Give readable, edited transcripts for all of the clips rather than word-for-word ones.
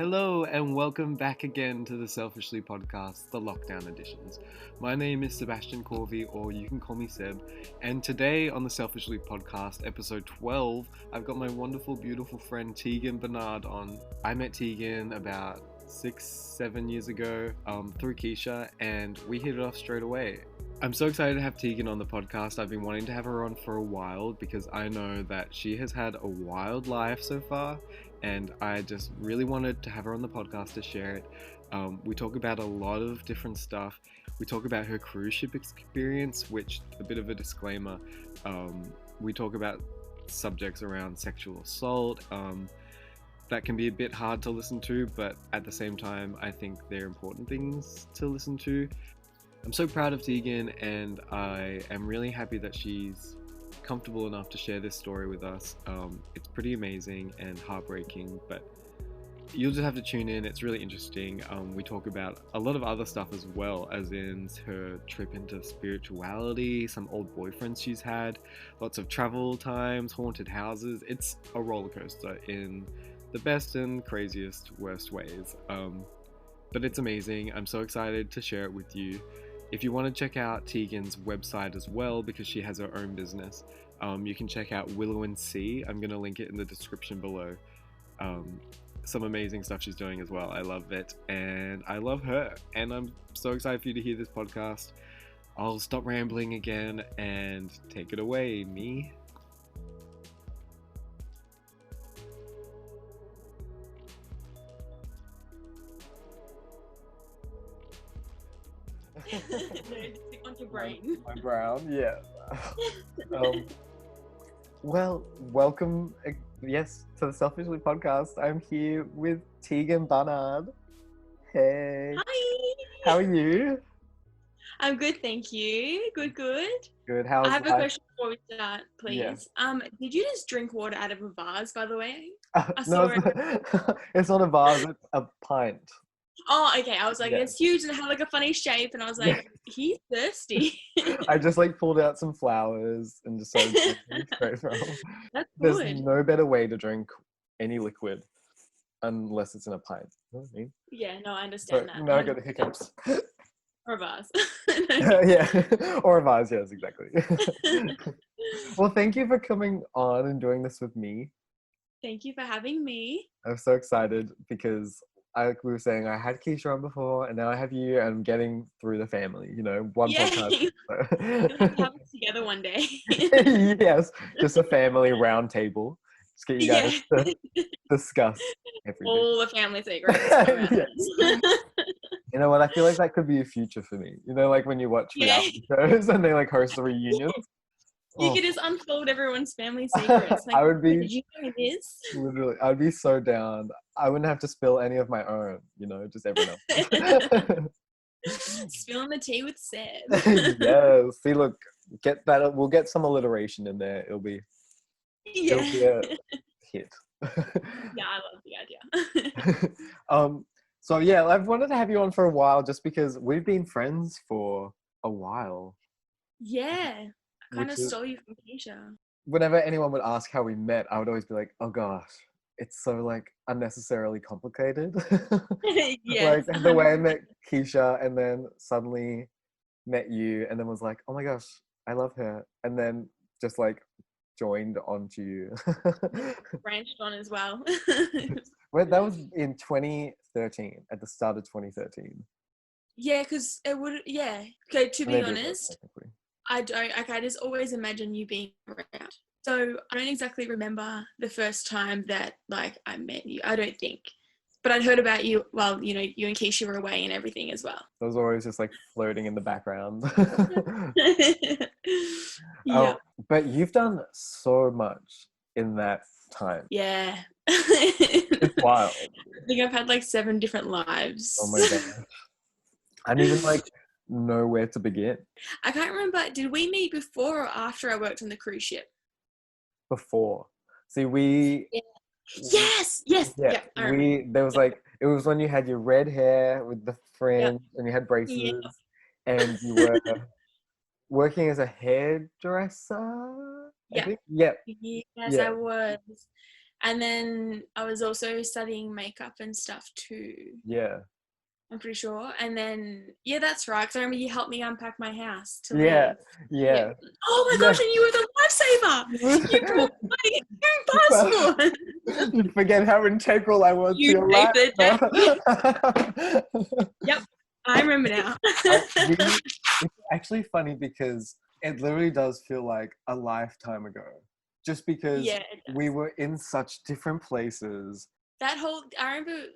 Hello and welcome back again to the Selfishly podcast, the lockdown editions. My name is Sebastian Corvey, or you can call me Seb, and today on the Selfishly podcast, episode 12, I've got my wonderful, beautiful friend Teaghan Barnard on. I met Teaghan about 6-7 years ago through Keisha, and we hit it off straight away. I'm so excited to have Teaghan on the podcast. I've been wanting to have her on for a while because I know that she has had a wild life so far, and I just really wanted to have her on the podcast to share it. We talk about a lot of different stuff. We talk about her cruise ship experience, which, a bit of a disclaimer, we talk about subjects around sexual assault. That can be a bit hard to listen to, but at the same time, I think they're important things to listen to. I'm so proud of Teaghan, and I am really happy that she's comfortable enough to share this story with us. It's pretty amazing and heartbreaking, but you'll just have to tune in. It's really interesting. We talk about a lot of other stuff as well, as in her trip into spirituality, some old boyfriends she's had, lots of travel times, haunted houses. It's a roller coaster in the best and craziest, worst ways. But it's amazing. I'm so excited to share it with you. If you want to check out Teaghan's website as well, because she has her own business, you can check out Willow and Sea. I'm going to link it in the description below. Some amazing stuff she's doing as well. I love it, and I love her, and I'm so excited for you to hear this podcast. I'll stop rambling again and take it away, me. No, stick on your brain. My brown, yeah. Well, welcome, yes, to the Selfishly podcast. I'm here with Teaghan Barnard. Hey. Hi. How are you? I'm good, thank you. Good. Good. How's I have a life? question before we start, please. Yeah. Did you just drink water out of a vase, by the way? No, saw it's not a vase, it's a pint. Oh, okay. I was like, Yeah. it's huge and it had like a funny shape, and I was like, he's thirsty. I just pulled out some flowers and just started drinking straight from. That's There's good. no better way to drink any liquid unless it's in a pint. You know what I mean? Yeah, no, I understand that. Now I got the hiccups. Or a vase. Yeah, or a vase, yes, exactly. Well, thank you for coming on and doing this with me. Thank you for having me. I'm so excited because, like we were saying, I had Keisha on before, and now I have you, and I'm getting through the family, one Yeah. podcast. We'll have to have it together one day. Yes, just a family round table. Just get you guys to discuss everything. All the family secrets. Yes. You know what? I feel like that could be a future for me. Like when you watch reality shows and they host the reunions. You could just unfold everyone's family secrets. I would be. Did you know this? Literally, I'd be so down. I wouldn't have to spill any of my own. Just everyone else. Spilling the tea with Seb. Yes. See, look, get that. We'll get some alliteration in there. It'll be Yeah. a hit. Yeah, I love the idea. So yeah, I've wanted to have you on for a while just because we've been friends for a while. Yeah. I kind of Which is- stole you from Keisha. Whenever anyone would ask how we met, I would always be like, oh gosh, it's so unnecessarily complicated. Yes. The way I met Keisha and then suddenly met you and then was like, oh my gosh, I love her. And then just joined onto you. Branched on as well. Well, that was in 2013, at the start of 2013. Yeah, because it would, yeah. Okay, to be Maybe it was, honest, technically. I just always imagine you being around. So I don't exactly remember the first time that I met you. I don't think. But I'd heard about you while, you and Keisha were away and everything as well. It was always just floating in the background. Yeah. But you've done so much in that time. Yeah. It's wild. I think I've had 7 different lives. Oh my god. I don't even know where to begin. I can't remember. Did we meet before or after I worked on the cruise ship? Before. See, we... Yeah. Yes. Yeah. I remember. There was it was when you had your red hair with the fringe and you had braces. Yes. And you were working as a hairdresser. Yeah. I think? Yep. Yes, Yeah. I was. And then I was also studying makeup and stuff too. Yeah. I'm pretty sure. And then, yeah, that's right. Because I remember you helped me unpack my house to Yeah. leave. Yeah. Yeah. Oh my Yeah. gosh, and you were the lifesaver. You brought my passport. You forget how integral I was to You your saved life. the day. Yep. I remember now. It's actually funny because it literally does feel like a lifetime ago. Just because Yeah, it we does. were in such different places. I remember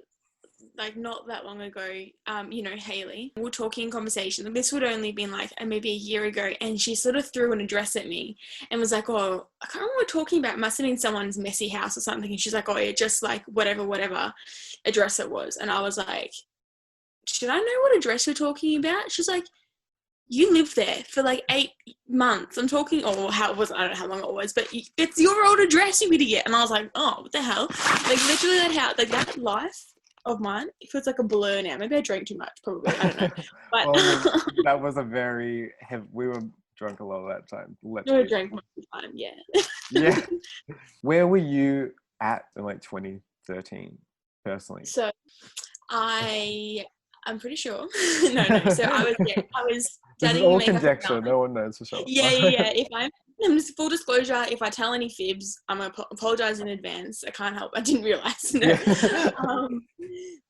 like not that long ago, Haley, we were talking in conversation. This would only been like maybe a year ago, and she sort of threw an address at me and was like, "Oh, I can't remember what we're talking about. It must have been someone's messy house or something." And she's like, "Oh, yeah, just like whatever address it was." And I was like, "Should I know what address you're talking about?" She's like, "You lived there for like 8 months." I'm talking, or how it was, I don't know how long it was, but it's your old address, you idiot. And I was like, oh, what the hell? Like literally that house, like that life of mine, it feels like a blur now. Maybe I drank too much, probably. I don't know. But Well, that was a very heavy, we were drunk a lot of that time. Let's I be drank much time, yeah. yeah. Where were you at in like 2013 personally? So I'm pretty sure. No. So I was This is studying all makeup and conjecture. No one knows for sure. Yeah. If just full disclosure, if I tell any fibs, I'm gonna apologize in advance. I can't help. I didn't realize. No. Yeah.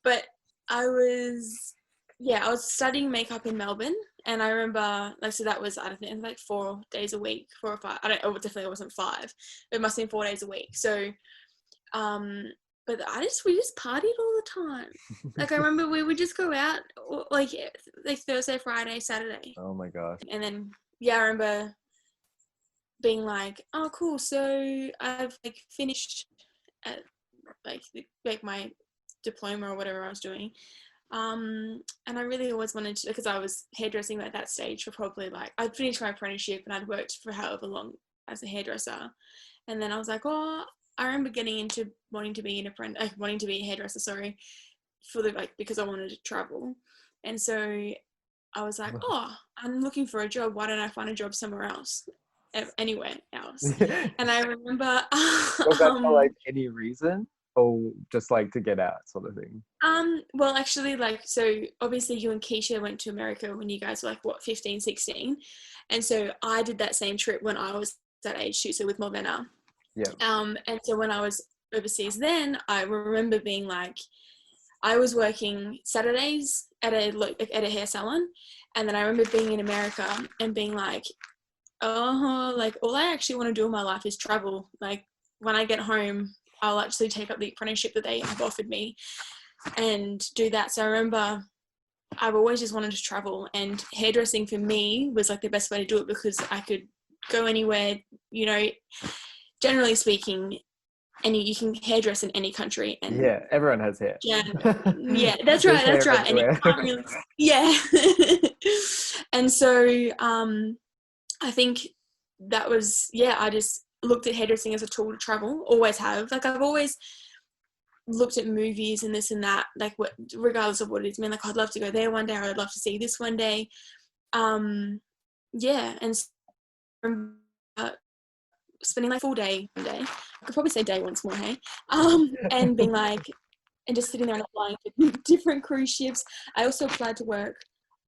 But I was studying makeup in Melbourne, and I remember, like, so that was, I think, like 4 days a week, 4 or 5. I don't. Oh, definitely it wasn't 5. It must have been 4 days a week. So, but we just partied all the time. Like I remember we would just go out like Thursday, Friday, Saturday, Oh my gosh. and then yeah, I remember being like, oh cool, so I've like finished at like my diploma or whatever I was doing, and I really always wanted to, because I was hairdressing at that stage for probably like, I'd finished my apprenticeship and I'd worked for however long as a hairdresser, and then I was like, oh, I remember getting into wanting to be wanting to be a hairdresser, sorry, for the like, because I wanted to travel. And so I was like, oh, I'm looking for a job. Why don't I find a job somewhere else, anywhere else? And I remember, Was that for like any reason or just like to get out sort of thing? well, actually, like, so obviously you and Keisha went to America when you guys were like, what, 15, 16. And so I did that same trip when I was that age too, so with Morvenna. Yeah. And so when I was overseas then, I remember being like, I was working Saturdays at a hair salon, and then I remember being in America and being like, oh, like all I actually want to do in my life is travel. Like when I get home, I'll actually take up the apprenticeship that they have offered me and do that. So I remember I've always just wanted to travel, and hairdressing for me was like the best way to do it because I could go anywhere, generally speaking, you can hairdress in any country. And yeah, everyone has hair. yeah, that's There's right, hair and you everywhere. can't really, yeah. And so I think that was, yeah, I just looked at hairdressing as a tool to travel, always have. Like I've always looked at movies and this and that, like regardless of what it is. I mean, like I'd love to go there one day, or I'd love to see this one day. Yeah, and so, spending like full day one day. I could probably say day once more, hey? And being like, and just sitting there and applying to different cruise ships. I also applied to work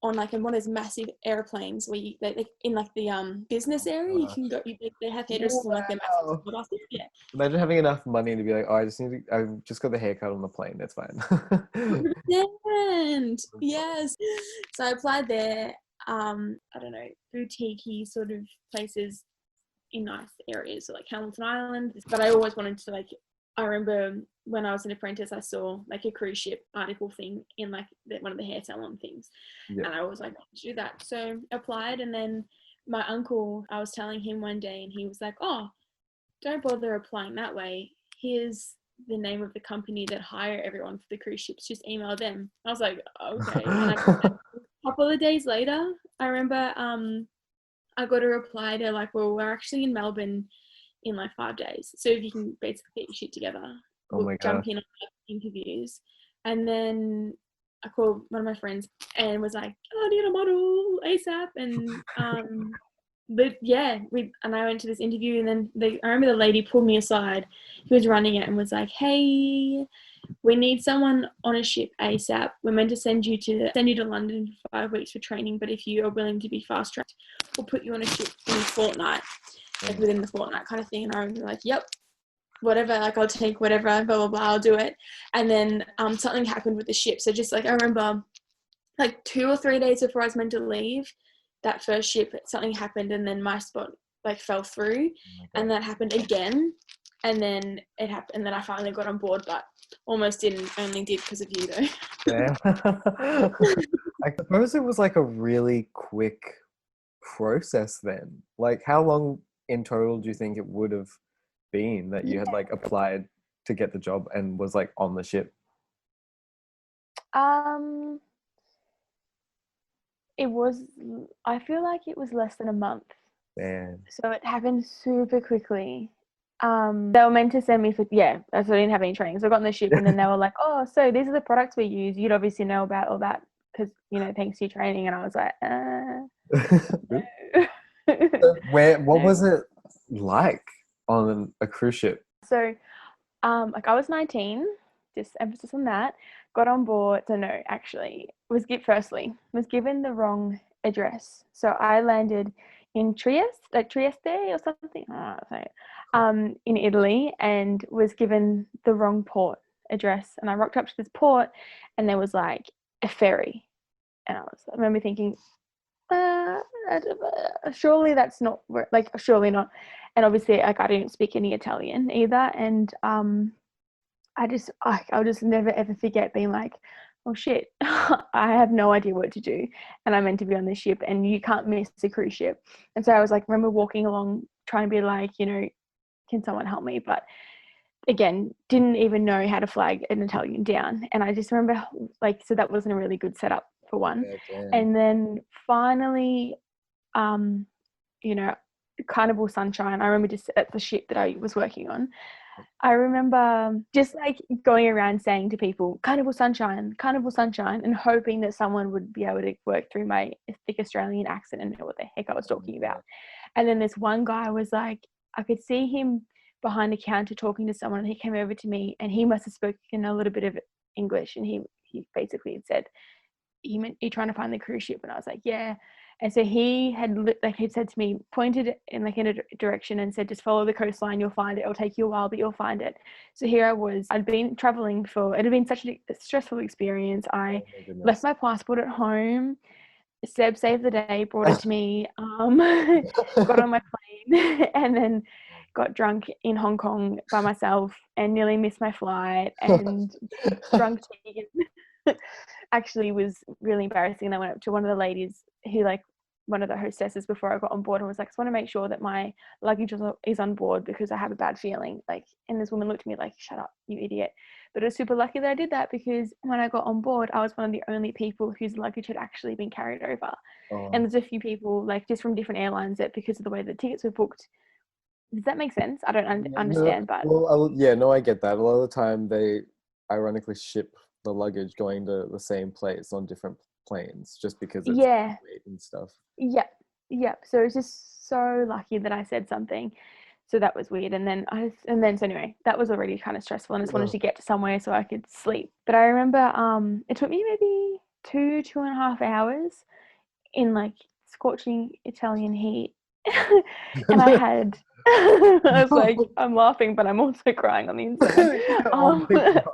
on like one of those massive airplanes where they in like the business area, you can go, they have hairdressers on like their massive buses. Yeah. Imagine having enough money to be like, oh, I just got the haircut on the plane. That's fine. 100%. Yes. So I applied there. I don't know, boutique sort of places in nice areas, so like Hamilton Island. But I always wanted to like, I remember when I was an apprentice, I saw like a cruise ship article thing in like one of the hair salon things. Yeah. And I was like, let's do that. So applied, and then my uncle, I was telling him one day, and he was like, oh, don't bother applying that way. Here's the name of the company that hire everyone for the cruise ships. Just email them. I was like, okay. And a couple of days later, I remember I got a reply. They're like, well, we're actually in Melbourne in like 5 days. So if you can basically get your shit together, we'll jump in on interviews. And then I called one of my friends and was like, oh, I need a model ASAP. And but yeah, I went to this interview, and then I remember the lady pulled me aside, who was running it, and was like, "Hey, we need someone on a ship ASAP. We're meant to send you to London for 5 weeks for training, but if you are willing to be fast tracked, we'll put you on a ship in a fortnight, like within the fortnight kind of thing." And I was like, "Yep, whatever, like I'll take whatever, blah blah blah, I'll do it." And then something happened with the ship. So just like I remember, like 2 or 3 days before I was meant to leave that first ship, something happened, and then my spot like fell through, and that happened again, and then it happened, and then I finally got on board, but almost didn't. Only did because of you though. Yeah. I suppose it was like a really quick process then. Like, how long in total do you think it would have been that you had like applied to get the job and was like on the ship? Um, it was. I feel like it was less than a month. Damn. So it happened super quickly. They were meant to send me for, yeah, so I didn't have any training. So I got on the ship, and then they were like, "Oh, so these are the products we use. You'd obviously know about all that because, you know, thanks to your training." And I was like, no. What No. was it like on a cruise ship? So, like I was 19, just emphasis on that, got on board. So no, actually, was given the wrong address. So I landed in Trieste or something. Oh, sorry. In Italy, and was given the wrong port address. And I rocked up to this port, and there was like a ferry, and I remember thinking, surely that's not like, surely not. And obviously, like, I didn't speak any Italian either, and I'll just never ever forget being like, oh shit, I have no idea what to do, and I'm meant to be on this ship, and you can't miss a cruise ship. And so I was like, remember walking along trying to be like, you know, can someone help me? But again, didn't even know how to flag an Italian down. And I just remember, like, so that wasn't a really good setup for one. Yeah, And then finally, you know, Carnival Sunshine, I remember just at the ship that I was working on, I remember just like going around saying to people, Carnival Sunshine, and hoping that someone would be able to work through my thick Australian accent and know what the heck I was talking about. And then this one guy was like, I could see him behind the counter talking to someone, and he came over to me, and he must have spoken a little bit of English, and he basically had said, "You're trying to find the cruise ship?" And I was like, "Yeah." And so he had, like, he said to me, pointed in a direction and said, "Just follow the coastline, you'll find it. It'll take you a while, but you'll find it." So here I was. I'd been traveling it had been such a stressful experience. I left my passport at home. Seb saved the day, brought it to me, got on my plane, and then got drunk in Hong Kong by myself and nearly missed my flight, and drunk Teaghan. Actually was really embarrassing. And I went up to one of the ladies who, like, one of the hostesses before I got on board, and was like, I just want to make sure that my luggage is on board because I have a bad feeling. Like, and this woman looked at me like, shut up, you idiot. But it was super lucky that I did that, because when I got on board, I was one of the only people whose luggage had actually been carried over. Oh. And there's a few people, like, just from different airlines, that because of the way the tickets were booked. Does that make sense? I don't understand, but Well, no, I get that. A lot of the time they ironically ship the luggage going to the same place on different planes just because it's yeah. weight and stuff. Yep. So it's just so lucky that I said something. So that was weird. And then so anyway, that was already kind of stressful, and I just wanted to get to somewhere so I could sleep. But I remember it took me maybe 2.5 hours in like scorching Italian heat. And I had I was like, I'm laughing, but I'm also crying on the inside. Oh my God.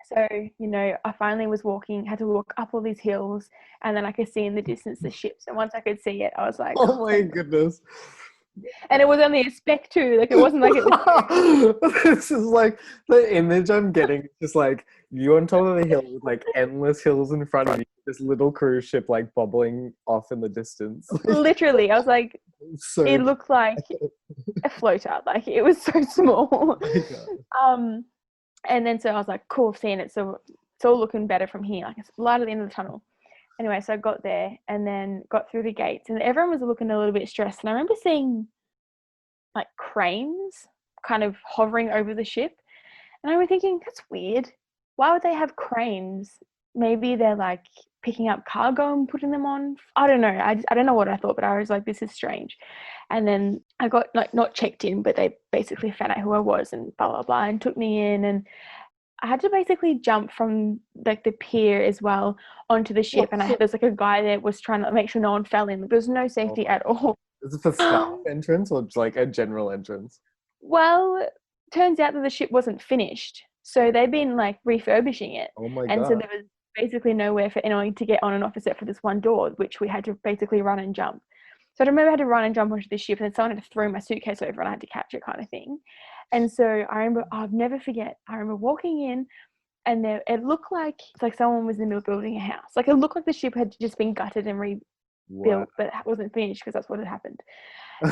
So, you know, I finally had to walk up all these hills, and then I could see in the distance the ships. And once I could see it, I was like, Oh my goodness. and it was only a speck too. Like, it wasn't like it was. This is like the image I'm getting. Just like you on top of the hill with like endless hills in front of you, this little cruise ship like bubbling off in the distance. Literally, I was like, So it looked like a floater. Like, it was so small. Oh my God. And then so I was like, cool, I've seen it. So it's all looking better from here. Like, it's light at the end of the tunnel. Anyway, so I got there and then got through the gates, and everyone was looking a little bit stressed. And I remember seeing like cranes kind of hovering over the ship. And I was thinking, that's weird. Why would they have cranes? Maybe they're like picking up cargo and putting them on. I don't know. I don't know what I thought, but I was like, this is strange. And then I got like not checked in, but they basically found out who I was and blah, blah, blah, and took me in. And I had to basically jump from like the pier as well onto the ship. And there's like a guy there was trying to make sure no one fell in. Like, there's no safety at all. Is it the staff entrance or just like a general entrance? Well, turns out that the ship wasn't finished. So they've been like refurbishing it. Oh my God. And so there was basically nowhere for anyone to get on and off except for this one door, which we had to basically run and jump. So I remember I had to run and jump onto the ship, and then someone had to throw my suitcase over and I had to catch it, kind of thing. And so I remember, I'll never forget, I remember walking in, and it looked like it's like someone was in the middle of building a house. Like it looked like the ship had just been gutted and rebuilt, but it wasn't finished because that's what had happened.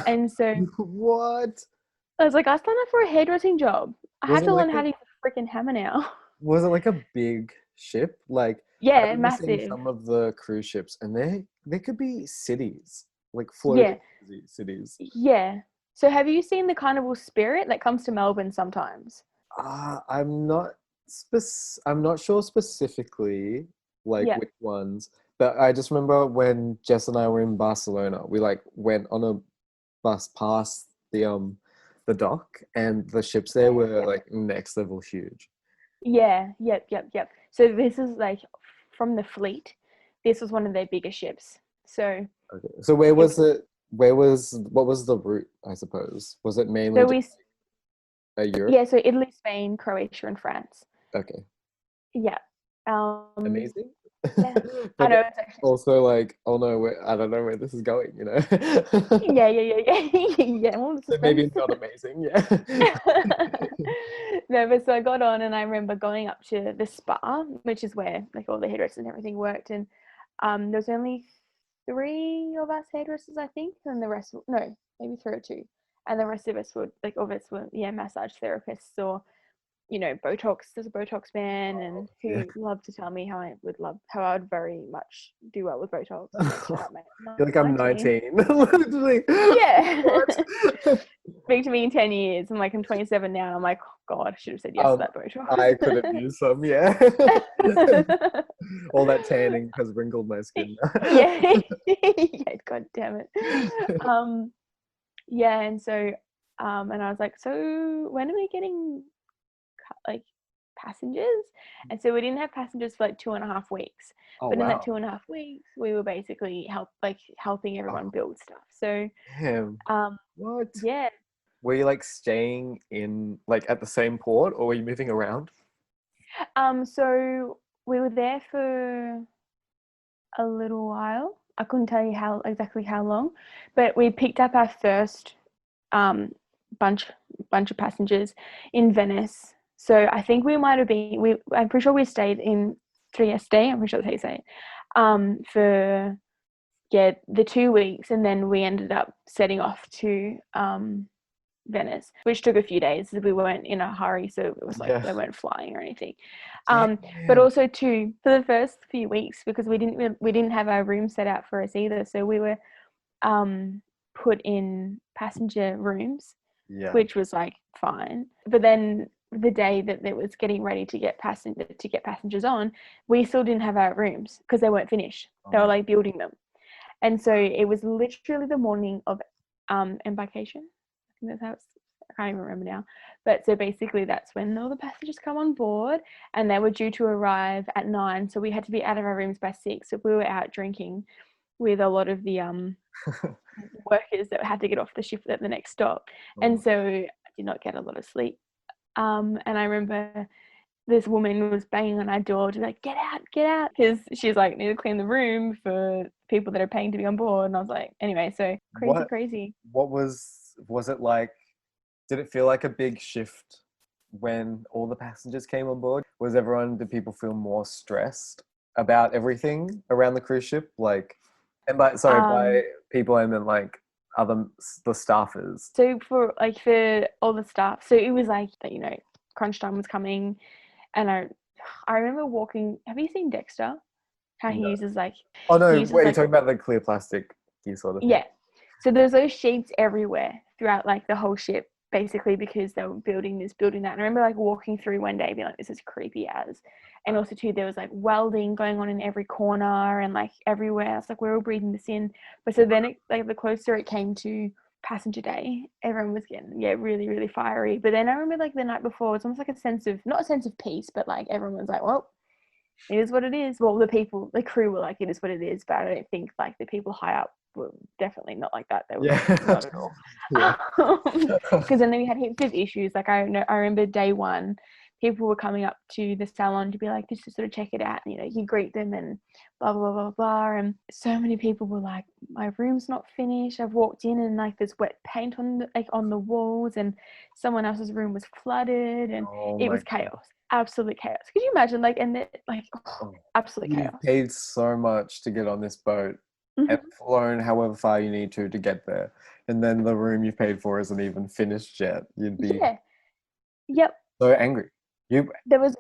And so what? I was like, I signed up for a hairdressing job. I have to learn how to use a freaking hammer now. Was it like a big ship? Like, yeah, massive. Some of the cruise ships, and they could be cities, like floating cities. Yeah. So have you seen the Carnival Spirit that comes to Melbourne sometimes? I'm not sure specifically which ones, but I just remember when Jess and I were in Barcelona, we like went on a bus past the dock, and the ships there were like next level huge. Yeah, yep. So this is like from the fleet. This was one of their bigger ships. So okay. So what was the route, I suppose? Was it mainly Europe? Yeah, so Italy, Spain, Croatia, and France. Okay. Yeah. Amazing. Yeah. I know. It's actually... Also, like, oh no, I don't know where this is going, you know? yeah. Yeah. Well, so maybe it's not amazing, yeah. No, but so I got on, and I remember going up to the spa, which is where like all the hairdressers and everything worked, and there was only 3 of us hairdressers, I think, and the rest, no, maybe 3 or 2, and the rest of us were like, all of us were massage therapists or, you know, Botox. There's a Botox man, and who loved to tell me how I would very much do well with Botox. You're like, I'm 19. Literally. Yeah. Speak to me in 10 years. I'm like, I'm 27 now, and I'm like, oh God, I should have said yes to that Botox. I could have used some, yeah. All that tanning has wrinkled my skin. Yeah, God damn it. Yeah, and so, and I was like, so when are we getting like passengers? And so we didn't have passengers for like 2.5 weeks. But in that 2.5 weeks, we were basically helping everyone build stuff. So, what? Yeah. Were you like staying in like at the same port, or were you moving around? So we were there for a little while. I couldn't tell you exactly how long, but we picked up our first bunch of passengers in Venice. So I think we might have been. I'm pretty sure we stayed in Trieste. I'm pretty sure that's how you say it. For the 2 weeks, and then we ended up setting off to Venice, which took a few days. We weren't in a hurry, so it was like they weren't flying or anything. But also too, for the first few weeks, because we didn't have our room set out for us either, so we were put in passenger rooms, which was like fine. But then the day that it was getting ready to get passengers on, we still didn't have our rooms because they weren't finished. They were like building them, and so it was literally the morning of embarkation. I think that's how I can't even remember now. But so basically that's when all the passengers come on board, and they were due to arrive at 9. So we had to be out of our rooms by 6. So we were out drinking with a lot of the workers that had to get off the ship at the next stop. And so I did not get a lot of sleep. And I remember this woman was banging on our door to like, get out, because she's like, need to clean the room for people that are paying to be on board. And I was like, anyway, so crazy. What was it like? Did it feel like a big shift when all the passengers came on board? Did people feel more stressed about everything around the cruise ship? Like, and by people, I meant like the staffers. So for all the staff, so it was like that, you know, crunch time was coming, and I remember walking. Have you seen Dexter? How he uses like. Oh no! Wait, you're talking about the clear plastic sort of thing. Yeah. So there's those sheets everywhere throughout like the whole ship, basically because they were building this, building that. And I remember like walking through one day being like, this is creepy as. And also too, there was like welding going on in every corner and like everywhere. It's like we're all breathing this in. But so then like the closer it came to passenger day, everyone was getting really, really fiery. But then I remember like the night before, it's almost like a sense of, not a sense of peace, but like everyone was like, well, it is what it is. Well, the crew were like, it is what it is. But I don't think like the people high up were definitely not like that. They were not at all. Because then we had heaps of issues. Like I remember day one, people were coming up to the salon to be like, just to sort of check it out. And, you greet them and blah, blah, blah, blah. And so many people were like, my room's not finished. I've walked in and like there's wet paint on the walls and someone else's room was flooded and it was chaos. Absolute chaos. Could you imagine absolute chaos. You've paid so much to get on this boat and flown however far you need to get there. And then the room you paid for isn't even finished yet. You'd be so angry. There's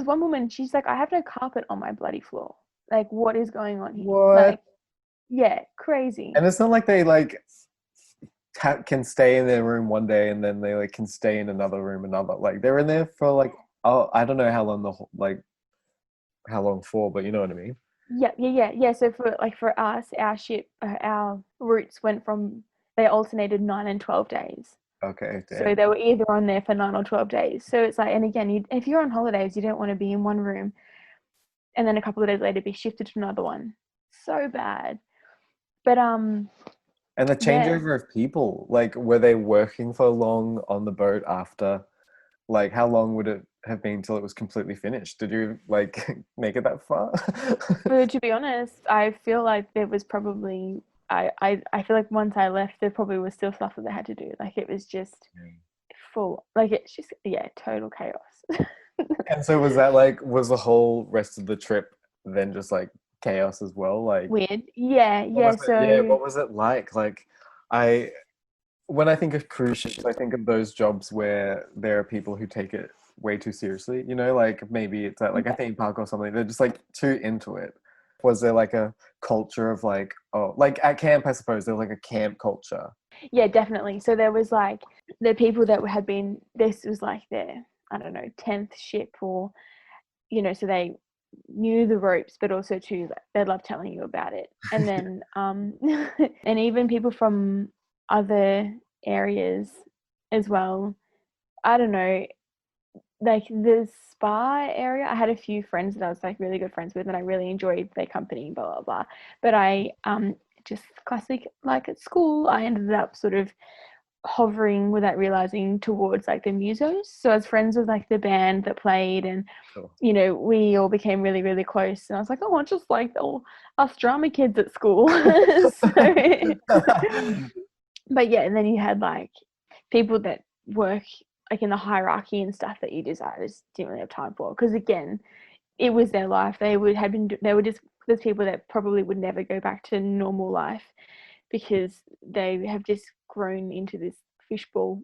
one woman, she's like, I have no carpet on my bloody floor. Like, what is going on here? What? Like, crazy. And it's not like they can stay in their room one day and then they can stay in another room another. Like they're in there for I don't know how long for, but you know what I mean. Yeah. So for us, our ship, our routes they alternated 9 and 12 days. Okay. Damn. So they were either on there for 9 or 12 days. So it's like, and again, if you're on holidays, you don't want to be in one room and then a couple of days later be shifted to another one. So bad. But and the changeover of people, were they working for long on the boat after? Like, how long would it have been till it was completely finished? Did you make it that far? To be honest, I feel like there was probably I feel like once I left, there probably was still stuff that they had to do. Like it was just full. Like it's just total chaos. And so was that was the whole rest of the trip then just chaos as well? Weird. Yeah. What was it like? When I think of cruise ships, I think of those jobs where there are people who take it way too seriously, maybe it's at a theme park or something. They're just too into it. Was there a culture of at camp, I suppose there was a camp culture? Yeah, definitely. So there was the people that had been, this was their, I don't know, 10th ship or, so they knew the ropes, but also too, they love telling you about it. And then, and even people from other areas as well. I don't know, the spa area, I had a few friends that I was really good friends with and I really enjoyed their company, blah blah blah. But I just classic, at school I ended up sort of hovering without realizing towards the musos. So I was friends with the band that played and cool. We all became really, really close and I was like, oh, just all us drama kids at school. But yeah, and then you had people that work in the hierarchy and stuff that you just didn't really have time for, because again, it was their life. They were just those people that probably would never go back to normal life because they have just grown into this fishbowl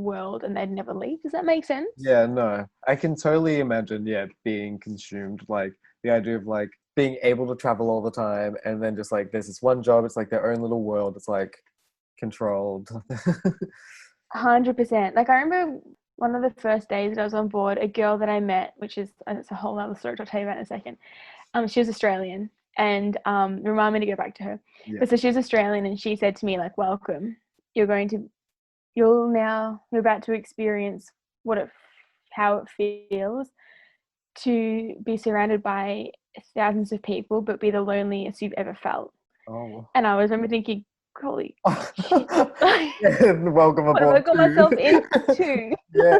world and they'd never leave. Does that make sense? Yeah, no, I can totally imagine being consumed, the idea of being able to travel all the time and then just there's this one job, it's their own little world, it's controlled. 100%. I remember one of the first days that I was on board, a girl that I met, which is it's a whole other story, I'll tell you about in a second. She was Australian and remind me to go back to her. Yeah. But so she was Australian and she said to me welcome, you're about to experience how it feels to be surrounded by thousands of people but be the loneliest you've ever felt. Oh. And I remember thinking, holy shit. Welcome aboard. What have I got myself into? Yeah.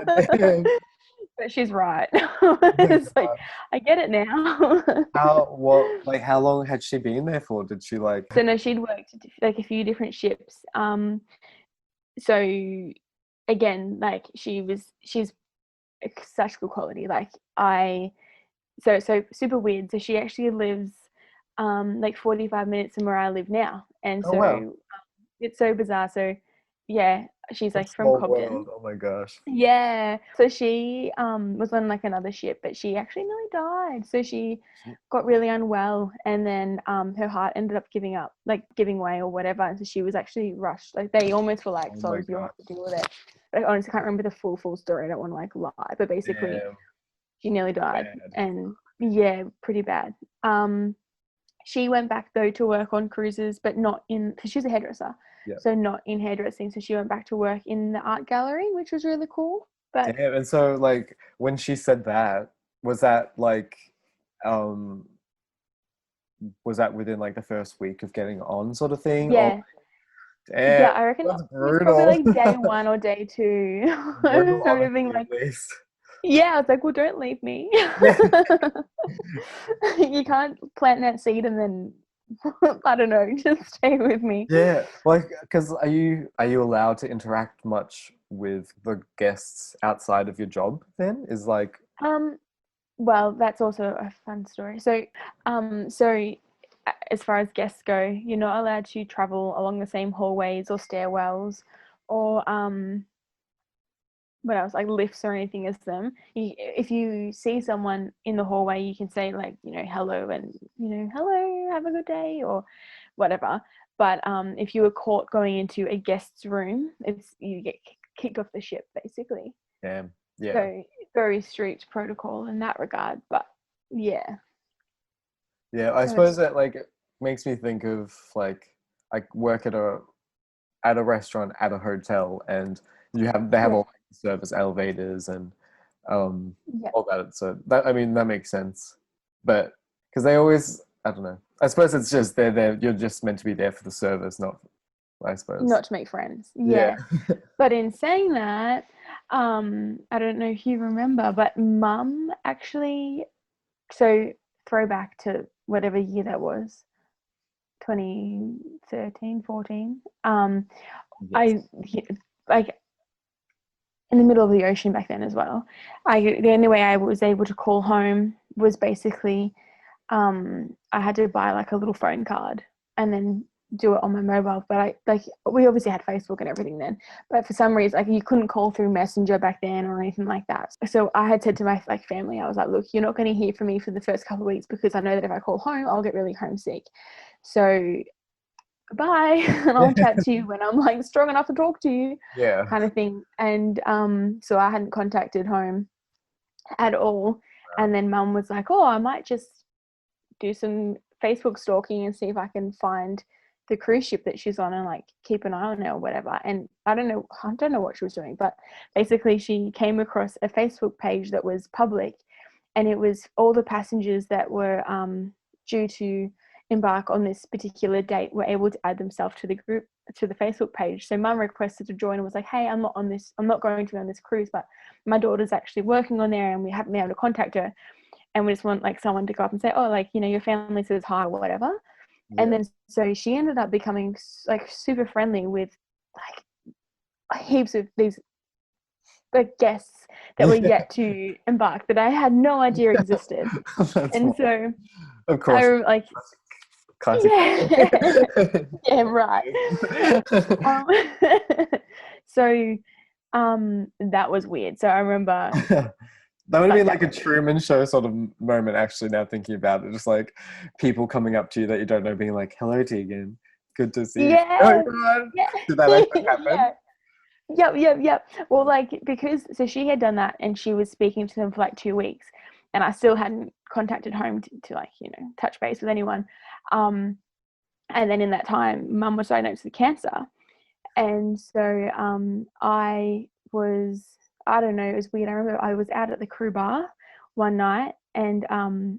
But she's right. It's I get it now. How long had she been there for? Did she So no, she'd worked a few different ships. So again, she's such good quality. So super weird. So she actually lives 45 minutes from where I live now. And so wow. it's so bizarre. So Yeah, she's A like from small Cobden. world. Oh my gosh. Yeah. So she was on like another ship, but she actually nearly died. So she got really unwell, and then her heart ended up giving way or whatever. And so she was actually rushed. Like they almost were like, Oh "So my you'll god. have to deal with it." I honestly can't remember the full story. I don't want to like lie, but basically Damn. she nearly died, Bad. and yeah, pretty bad. She went back though to work on cruises, but not in, because she's a hairdresser. Yeah. So not in hairdressing. So she went back to work in the art gallery, which was really cool. But Damn. And so like when she said that, was that like um was that within like the first week of getting on sort of thing? Or yeah, damn, I reckon that's it was probably brutal. like day one or day two. I Brutal remember being honesty like, at least. yeah, I was like, well, don't leave me. Yeah. You can't plant that seed and then, I don't know, just stay with me. Yeah. Like, because are you allowed to interact much with the guests outside of your job then? Is like Um, Well, that's also a fun story. So as far as guests go, you're not allowed to travel along the same hallways or stairwells or what else, like lifts or anything as them. If you see someone in the hallway, you can say like, hello and, hello, have a good day or whatever. But if you were caught going into a guest's room, you get kicked off the ship basically. damn. Yeah. So very strict protocol in that regard. But yeah. Yeah, I That was suppose that like it makes me think of like I work at a restaurant at a hotel, and they have yeah, all like, the service elevators and um yeah. all that. So that I mean that makes sense, but because they always I don't know. I suppose it's just they're there. You're just meant to be there for the service, not I suppose. Not to make friends. Yeah. Yeah. But in saying that, I don't know if you remember, but mum actually, so throwback to whatever year that was, 2013, 14. Yes. I like in the middle of the ocean back then as well. The only way I was able to call home was basically I had to buy like a little phone card and then do it on my mobile. But we obviously had Facebook and everything then, but for some reason like you couldn't call through Messenger back then or anything like that. So I had said to my like family, I was like, look, you're not going to hear from me for the first couple of weeks because I know that if I call home I'll get really homesick. So bye, and I'll chat to you when I'm like strong enough to talk to you, Yeah. kind of thing. And so I hadn't contacted home at all. And then mum was like, oh, I might just do some Facebook stalking and see if I can find the cruise ship that she's on and like keep an eye on her or whatever. And I don't know what she was doing, but basically she came across a Facebook page that was public, and it was all the passengers that were due to embark on this particular date were able to add themselves to the group, to the Facebook page. So mum requested to join and was like, hey, I'm not going to be on this cruise, but my daughter's actually working on there and we haven't been able to contact her, and we just want like someone to go up and say, oh, like, your family says hi or whatever. Yeah. And then so she ended up becoming like super friendly with like heaps of these like guests that were yet to embark that I had no idea existed. That's And wild. so Of I course. like, Classic. yeah, yeah, right. Um, so that was weird. So I remember That would have like been that like a was weird. Truman Show sort of moment, actually, now thinking about it. Just like people coming up to you that you don't know, being like, hello, Teaghan. Good to see you. Oh, Yeah, God. yeah, Did that actually happen? yeah. Yep. Well, like, because so she had done that and she was speaking to them for like 2 weeks, and I still hadn't contacted home to like, touch base with anyone. And then in that time, mum was diagnosed with cancer. And so I don't know, it was weird. I remember I was out at the crew bar one night, and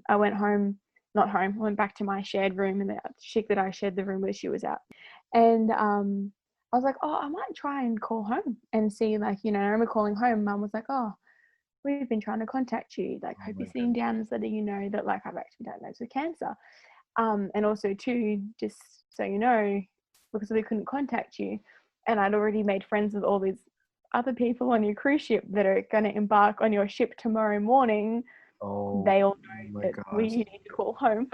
I went home, not home, I went back to my shared room, and the chick that I shared the room with, she was out. And I was like, oh, I might try and call home and see, like, I remember calling home. Mum was like, oh, we've been trying to contact you. Like, Oh hope my you're sitting down and letting you know that, like, I've actually diagnosed with cancer. And also, too, just so you know, because we couldn't contact you, and I'd already made friends with all these other people on your cruise ship that are going to embark on your ship tomorrow morning. Oh They all know my that you God. need to call home.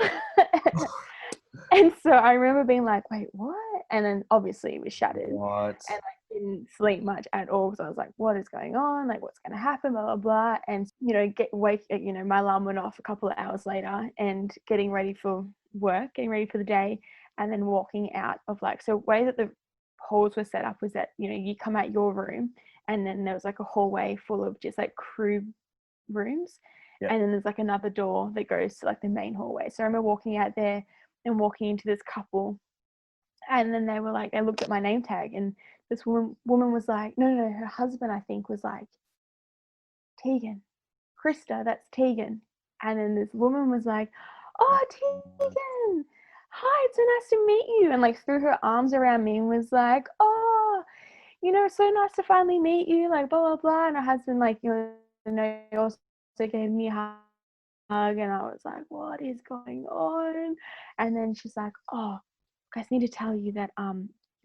And so I remember being like, wait, what? And then obviously it was shattered. What? And like didn't sleep much at all because I was like, what is going on? Like, what's going to happen? Blah, blah, blah. And, my alarm went off a couple of hours later and getting ready for work, getting ready for the day, and then walking out of so the way that the halls were set up was that, you come out your room and then there was like a hallway full of just like crew rooms. Yeah. And then there's like another door that goes to like the main hallway. So I remember walking out there and walking into this couple, and then they looked at my name tag, and this woman was like, no, her husband, I think, was like, Teaghan, Krista, that's Teaghan. And then this woman was like, oh, Teaghan, hi, it's so nice to meet you. And like threw her arms around me and was like, oh, so nice to finally meet you, like blah, blah, blah. And her husband, also gave me a hug, and I was like, what is going on? And then she's like, oh, guys, need to tell you that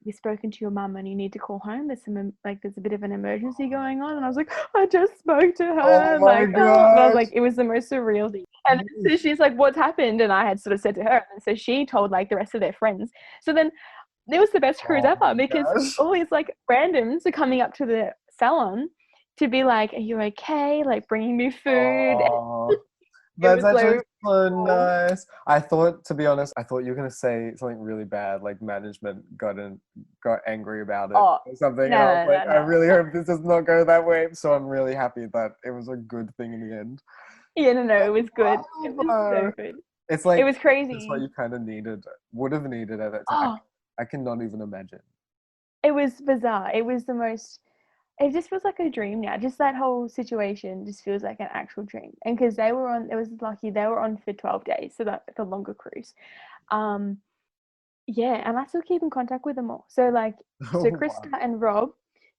we've spoken to your mum and you need to call home. There's a bit of an emergency going on. And I was like, I just spoke to her. Oh my God. And I was like, it was the most surreal thing. And so she's like, what's happened? And I had sort of said to her, and so she told like the rest of their friends. So then it was the best cruise ever, because all these like randoms are coming up to the salon to be like, are you okay? Like bringing me food. That's actually so nice. To be honest, I thought you were going to say something really bad, like management got angry about it or something. I really hope this does not go that way. So I'm really happy that it was a good thing in the end. Yeah, no, it was good. It was so good. It's like, it was crazy. That's what you kind of would have needed at that time. I cannot even imagine. It was bizarre. It was it just feels like a dream now. Just that whole situation just feels like an actual dream. And because they were on for 12 days, so that's like a longer cruise. Yeah, and I still keep in contact with them all. So Krista and Rob,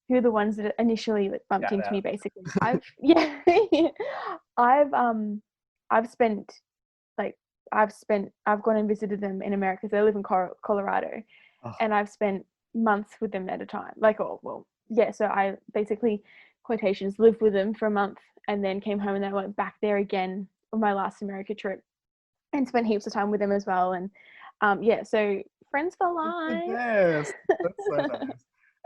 who are the ones that initially bumped into me, basically. I've gone and visited them in America. So they live in Colorado, and I've spent months with them at a time. So I basically, quotations, lived with them for a month and then came home, and then I went back there again on my last America trip and spent heaps of time with them as well. And so friends for life. Yes, that's so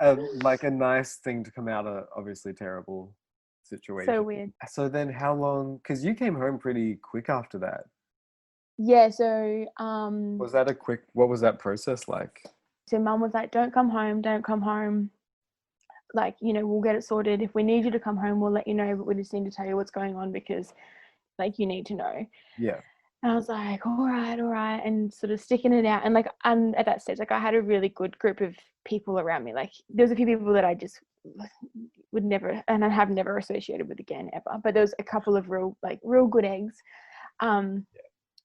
nice. Like a nice thing to come out of obviously terrible situation. So weird. So then how long, because you came home pretty quick after that. Yeah, so what was that process like? So mum was like, don't come home. We'll get it sorted. If we need you to come home, we'll let you know, but we just need to tell you what's going on because you need to know. Yeah. And I was like, all right, and sort of sticking it out. And at that stage, I had a really good group of people around me. There was a few people that I just would never, and I have never associated with again ever. But there was a couple of real good eggs, who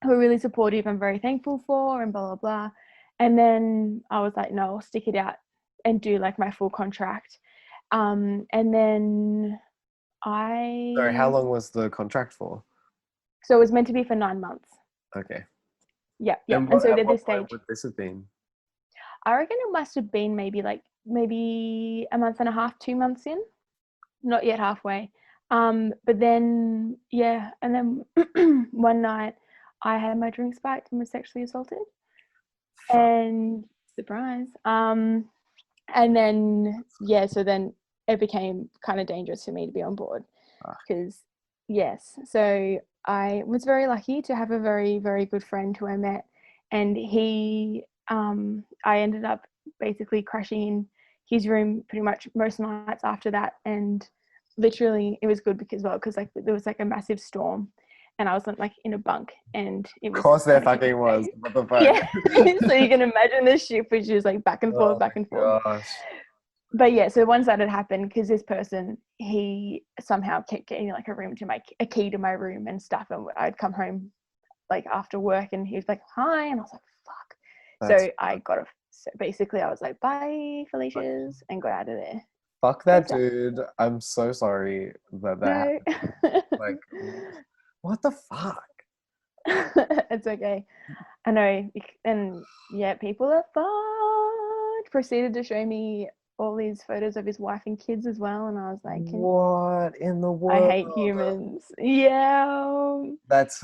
were really supportive. I'm very thankful for, and blah blah blah. And then I was like, no, I'll stick it out and do my full contract. And then Sorry, how long was the contract for? So it was meant to be for 9 months. Okay. Yeah. And so at this stage, would this have been? I reckon it must have been maybe a month and a half, 2 months in, not yet halfway. But then, and then one night I had my drinks spiked and was sexually assaulted. And surprise. And then, so then it became kind of dangerous for me to be on board because, so I was very lucky to have a very, very good friend who I met, and I ended up basically crashing in his room pretty much most nights after that. And literally it was good because there was a massive storm. And I was in a bunk, and it was. Of course, there fucking was. What the fuck? Yeah. So you can imagine the ship, which is back and forth, back and forth. Gosh. But so once that had happened, because this person, he somehow kept getting a key to my room and stuff, and I'd come home after work, and he was like, "Hi," and I was like, "Fuck." So basically, I was like, "Bye, Felicia's," and got out of there. Fuck that dude. I'm so sorry that happened. What the fuck? It's okay. I know. And people are fucked. Proceeded to show me all these photos of his wife and kids as well. And I was like, what in the world? I hate humans. Yeah. That's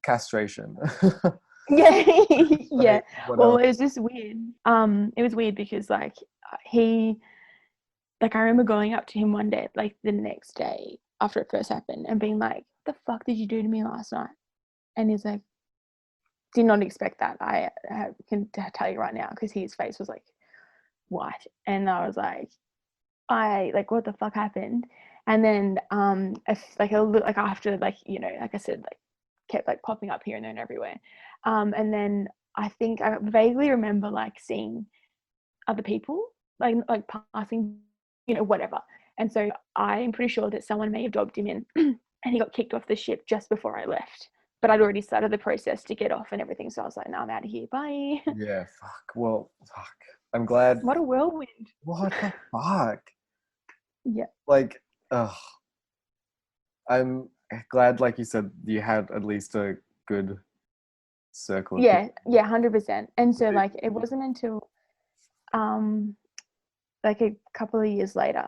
castration. Yeah. Well, it was just weird. It was weird because he, like, I remember going up to him one day, like the next day after it first happened, and being like, "What the fuck did you do to me last night?" And he's like, "Did not expect that. I can tell you right now," because his face was like white, and I was like, what the fuck happened? And then like a little, like after, like, you know, like I said, like kept like popping up here and there and everywhere, and then I think I vaguely remember like seeing other people like passing, you know, whatever. And so I'm pretty sure that someone may have dobbed him in and he got kicked off the ship just before I left, but I'd already started the process to get off and everything, so I was like, no, I'm out of here, bye. Yeah, fuck. Well, fuck. I'm glad. What a whirlwind. What the fuck? Yeah. Like, ugh. I'm glad, like you said, you had at least a good circle of Yeah, people. yeah, 100%. And so They- like it wasn't until like a couple of years later,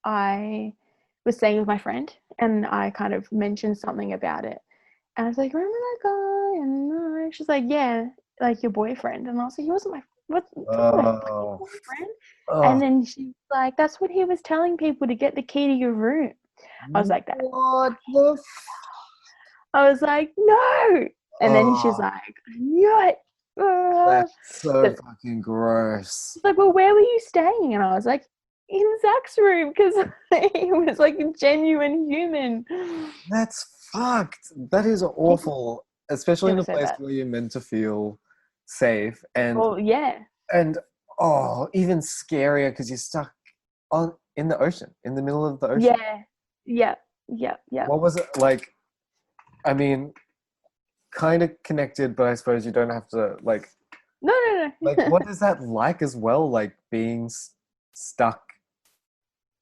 I was staying with my friend and I kind of mentioned something about it. And I was like, remember that guy? And she's like, yeah, like your boyfriend. And I was like, he wasn't my fucking Oh, boyfriend. And oh, then she's like, that's what he was telling people to get the key to your room. I was like, that. what the I was like, no. And then she's oh, like, I knew it. that's so So fucking gross. she's like, well, where were you staying? And I was like, in Zach's room, because he was like a genuine human. That's fucked. That is awful, especially It in a was so place bad. where you're meant to feel safe Well, yeah. and oh, even scarier because you're stuck on in the ocean, in the middle of the ocean. Yeah. Yeah. Yeah. Yeah. What was it like? I mean, kind of connected, but I suppose you don't have to like. No, no, Like, no. what is that like as well? Like being stuck.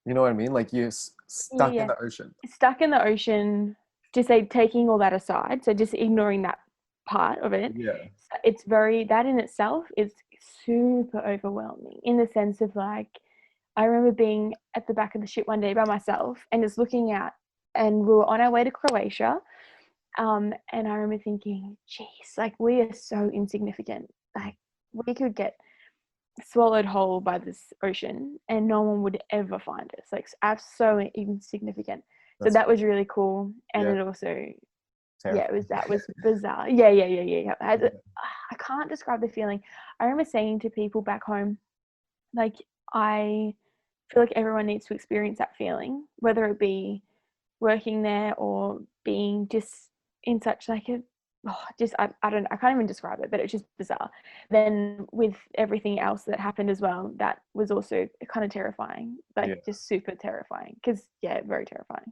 You know what I mean? Like you're Yeah, stuck in yeah. the ocean. Stuck in the ocean, just say taking all that aside, so just ignoring that part of it, Yeah. it's very, that in itself is super overwhelming in the sense of like, I remember being at the back of the ship one day by myself and just looking out, and we were on our way to Croatia. And I remember thinking, geez, like we are so insignificant. Like we could get swallowed whole by this ocean and no one would ever find us. Like I'm so insignificant. So That's that was really cool. And yeah. it also, yeah, Terrifying. that was bizarre. Yeah. I can't describe the feeling. I remember saying to people back home, like, I feel like everyone needs to experience that feeling, whether it be working there or being just in such like a, just I don't, I can't even describe it, but it's just bizarre. Then with everything else that happened as well, that was also kind of terrifying, like Yeah. just super terrifying, because yeah, very terrifying,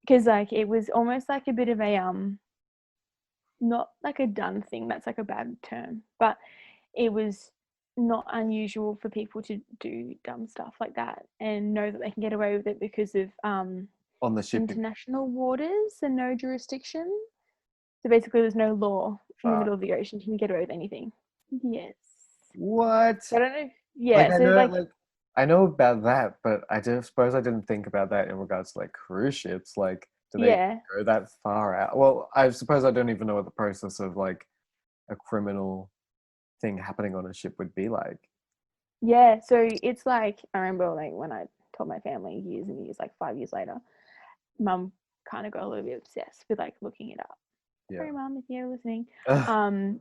because like it was almost like a bit of a not like a done thing, that's like a bad term, but it was not unusual for people to do dumb stuff like that and know that they can get away with it because of On the ship. international waters and no jurisdiction. So basically there's no law in the middle of the ocean. You can get away with anything. Yes. What? I don't know. Yeah, Like I so know, like, like I know about that, but I just suppose I didn't think about that in regards to like cruise ships. Like, do they yeah. go that far out? Well, I suppose I don't even know what the process of like a criminal thing happening on a ship would be like. Yeah, so it's like, I remember like when I told my family years and years, like 5 years later, mum kind of got a little bit obsessed with like looking it up. Yeah. Sorry, mum, if you're listening. Ugh,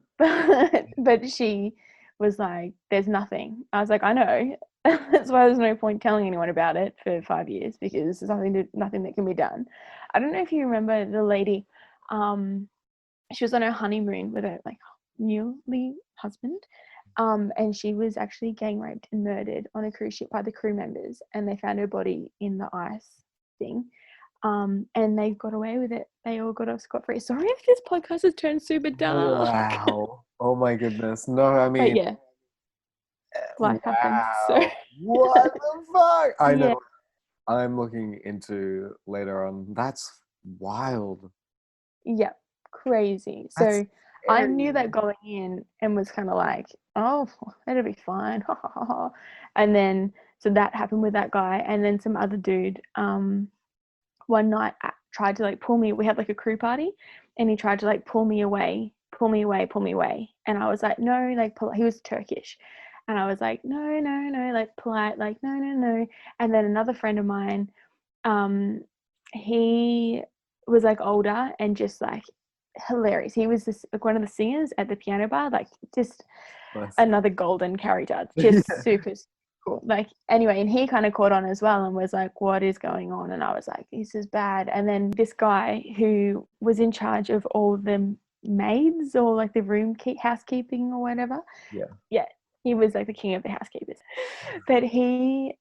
But she was like, "There's nothing." I was like, "I know." That's why there's no point telling anyone about it for 5 years, because there's nothing that can be done. I don't know if you remember the lady. She was on her honeymoon with her like newly husband, and she was actually gang raped and murdered on a cruise ship by the crew members, and they found her body in the ice thing. And they got away with it. They all got off scot-free. Sorry if this podcast has turned super dark. wow. Oh my goodness. No, I But mean, yeah, life happens. So wow. What the fuck? I yeah, know. I'm looking into later on. That's wild. yeah, crazy. That's So I knew scary. that going in and was kind of like, oh, it'll be fine. And then so that happened with that guy, and then some other dude. One night tried to like pull me. We had like a crew party, and he tried to like pull me away, and I was like, no, like he was Turkish, And I was like, no, no, no, like polite, like, no, no, no. And then another friend of mine, he was like older and just like hilarious. He was like one of the singers at the piano bar, like just another golden character, just Yeah. super cool. Like anyway, and he kind of caught on as well and was like, what is going on? And I was like, this is bad. And then this guy who was in charge of all the maids or like the housekeeping or whatever, he was like the king of the housekeepers. But he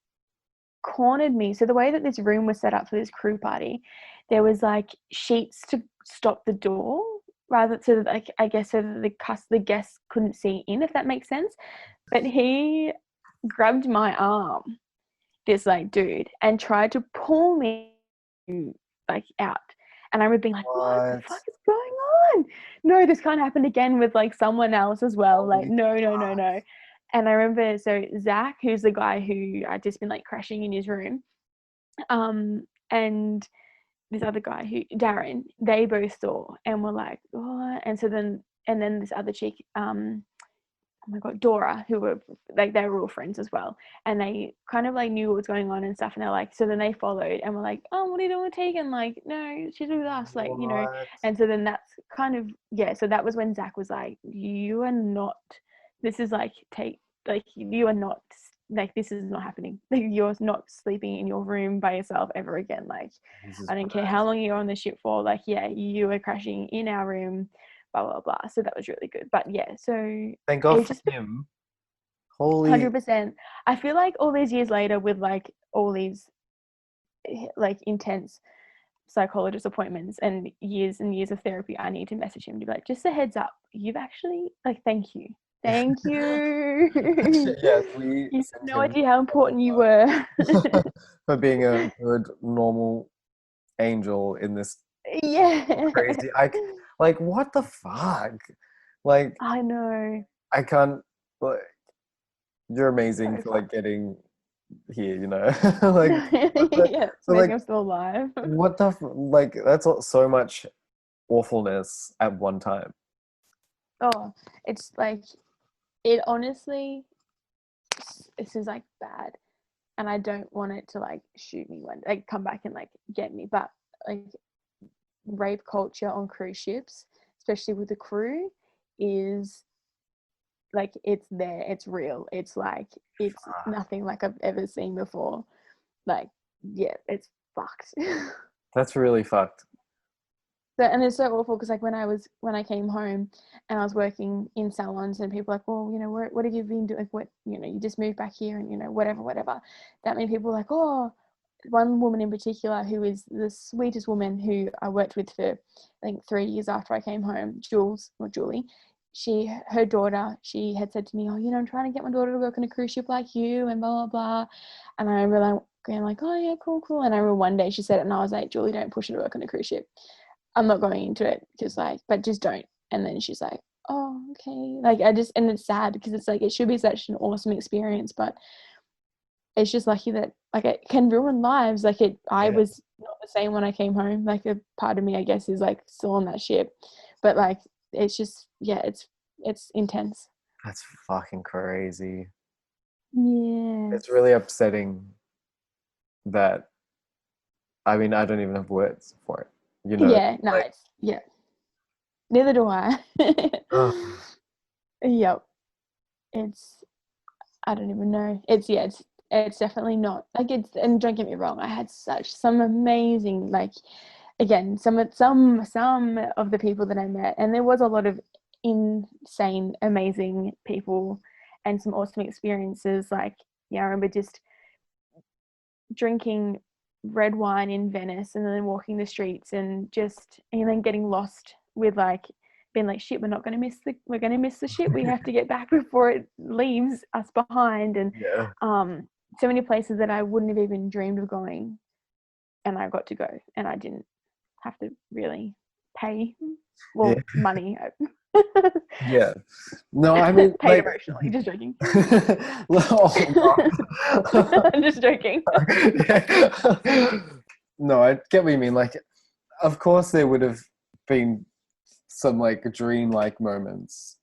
cornered me. So the way that this room was set up for this crew party, there was like sheets to stop the door, rather so that, like, I guess so that the guests couldn't see in, if that makes sense. But he grabbed my arm, this like dude, and tried to pull me like out. And I remember being like, what the fuck is going on? No, this can't happen again with like someone else as well. Like, no. And I remember, so Zach, who's the guy who I'd just been like crashing in his room, and this other guy Darren, they both saw and were like, oh, and then this other chick, oh my god, Dora, who were like, they were all friends as well, and they kind of like knew what was going on and stuff, and they're like, so then they followed and were like, oh, what are you doing with Teaghan? Like, no, she's with us, like, you know. And so then that's kind of, so that was when Zach was like, you are not, this is like, you are not, like, this is not happening. Like, you're not sleeping in your room by yourself ever again. Like, I don't care how long you're on the ship for, like, you are crashing in our room, blah blah blah. So that was really good. But so thank God for him. Holy 100%. I feel like all these years later, with like all these like intense psychologist appointments and years of therapy, I need to message him to be like, just a heads up, you've actually, like, thank you. Yes, you have no idea how important you were. For being a good normal angel in this crazy, like, what the fuck? Like, I know. I can't, like, you're amazing for like getting here, you know. Like, so like, I'm still alive. What the like, that's so much awfulness at one time. Oh, it's like, it honestly, this is like bad, and I don't want it to like shoot me like come back and like get me, but like, rape culture on cruise ships, especially with the crew, is like, it's there, it's real, it's like, it's nothing like I've ever seen before. Like, it's fucked. That's really fucked. And it's so awful because like when I came home and I was working in salons, and people were like, well, you know, what have you been doing? What, you know, you just moved back here, and, you know, whatever. That many people were like, oh, one woman in particular, who is the sweetest woman, who I worked with for, I think, 3 years after I came home, Julie, her daughter, she had said to me, oh, you know, I'm trying to get my daughter to work on a cruise ship like you, and blah, blah, blah. And I remember like going like, oh yeah, cool. And I remember one day she said it, and I was like, Julie, don't push her to work on a cruise ship. I'm not going into it, because like, but just don't. And then she's like, oh, okay. Like, and it's sad, because it's like, it should be such an awesome experience, but it's just lucky that like it can ruin lives. Like, I was not the same when I came home. Like, a part of me, I guess, is like still on that ship, but like, it's just, it's intense. That's fucking crazy. Yeah. It's really upsetting that, I mean, I don't even have words for it. You know? Yeah, no, like, neither do I. Yep. It's, I don't even know. It's definitely not like it's, and don't get me wrong, I had some amazing, like, again, some of the people that I met, and there was a lot of insane, amazing people and some awesome experiences. Like, I remember just drinking red wine in Venice, and then walking the streets, and then getting lost with like being like, shit, we're going to miss the ship, we have to get back before it leaves us behind. And so many places that I wouldn't have even dreamed of going, and I got to go, and I didn't have to really pay money. No, I mean, paid like, emotionally. Just joking. I'm just joking. No, I get what you mean. Like, of course there would have been some like dream like moments.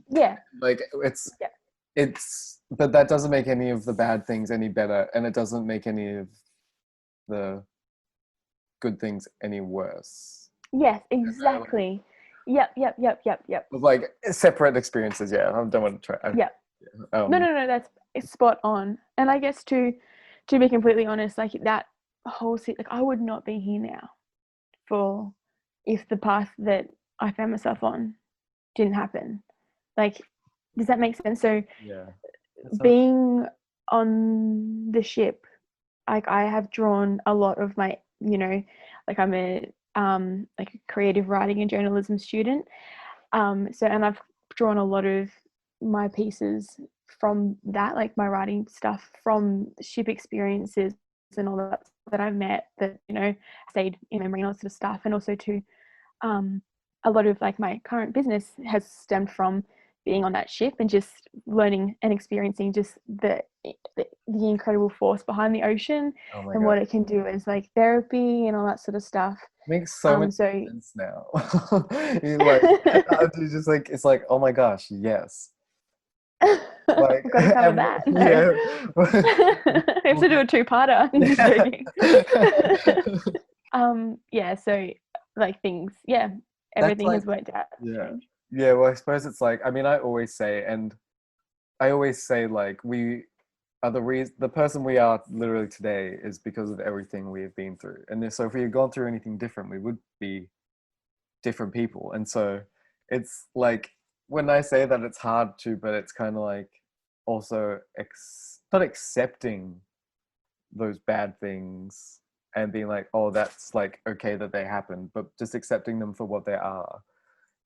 Yeah. Like, it's but that doesn't make any of the bad things any better, and it doesn't make any of the good things any worse. Yes, exactly. Yep. With like separate experiences. Yeah, I don't want to try. Yep. No, that's spot on. And I guess to be completely honest, like that whole like I would not be here now for if the path that I found myself on didn't happen. Like, does that make sense? So yeah, being on the ship, like I have drawn a lot of my, like I'm a like a creative writing and journalism student. So and I've drawn a lot of my pieces from that, like my writing stuff from ship experiences and all that I've met that, stayed in memory and all that sort of stuff. And also to a lot of like my current business has stemmed from being on that ship and just learning and experiencing just the incredible force behind the ocean and what it can do as like therapy and all that sort of stuff. Makes so much sense now. You're just like, it's like, oh my gosh, yes. Like, we've got to cover that. Yeah. We have to do a two-parter. Yeah, so like things, everything has worked out. Yeah, well, I suppose it's like, I mean, I always say like we are the person we are literally today is because of everything we have been through. And so if we had gone through anything different, we would be different people. And so it's like, when I say that, it's hard to, but it's kind of like also not accepting those bad things and being like, oh, that's like okay that they happened, but just accepting them for what they are.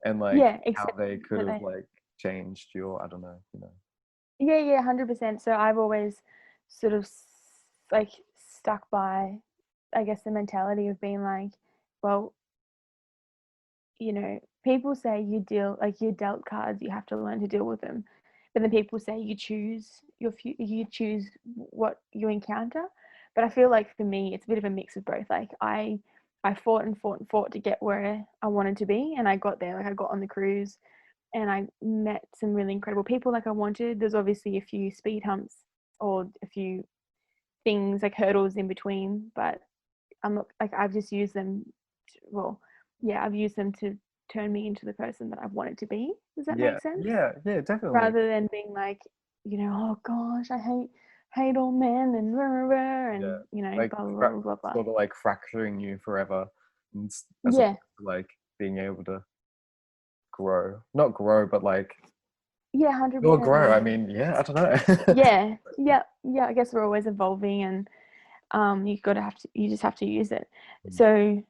And like how they could have like changed your, I don't know, Yeah, 100%. So I've always sort of like stuck by, I guess, the mentality of being like, well, people say you're dealt cards, you have to learn to deal with them. But then people say you choose you choose what you encounter. But I feel like for me, it's a bit of a mix of both. Like I fought and fought and fought to get where I wanted to be, and I got there. Like I got on the cruise, and I met some really incredible people like I wanted. There's obviously a few speed humps or a few things like hurdles in between, but I'm not like I've just used them. I've used them to turn me into the person that I've wanted to be. Does that make sense? Yeah, definitely. Rather than being like, oh gosh, I hate all men and blah, blah, blah, and like blah, blah, blah, blah. Sort of like fracturing you forever. As like being able to not grow, but like 100%. Or grow. I mean, I don't know. yeah. I guess we're always evolving, and you just have to use it. So,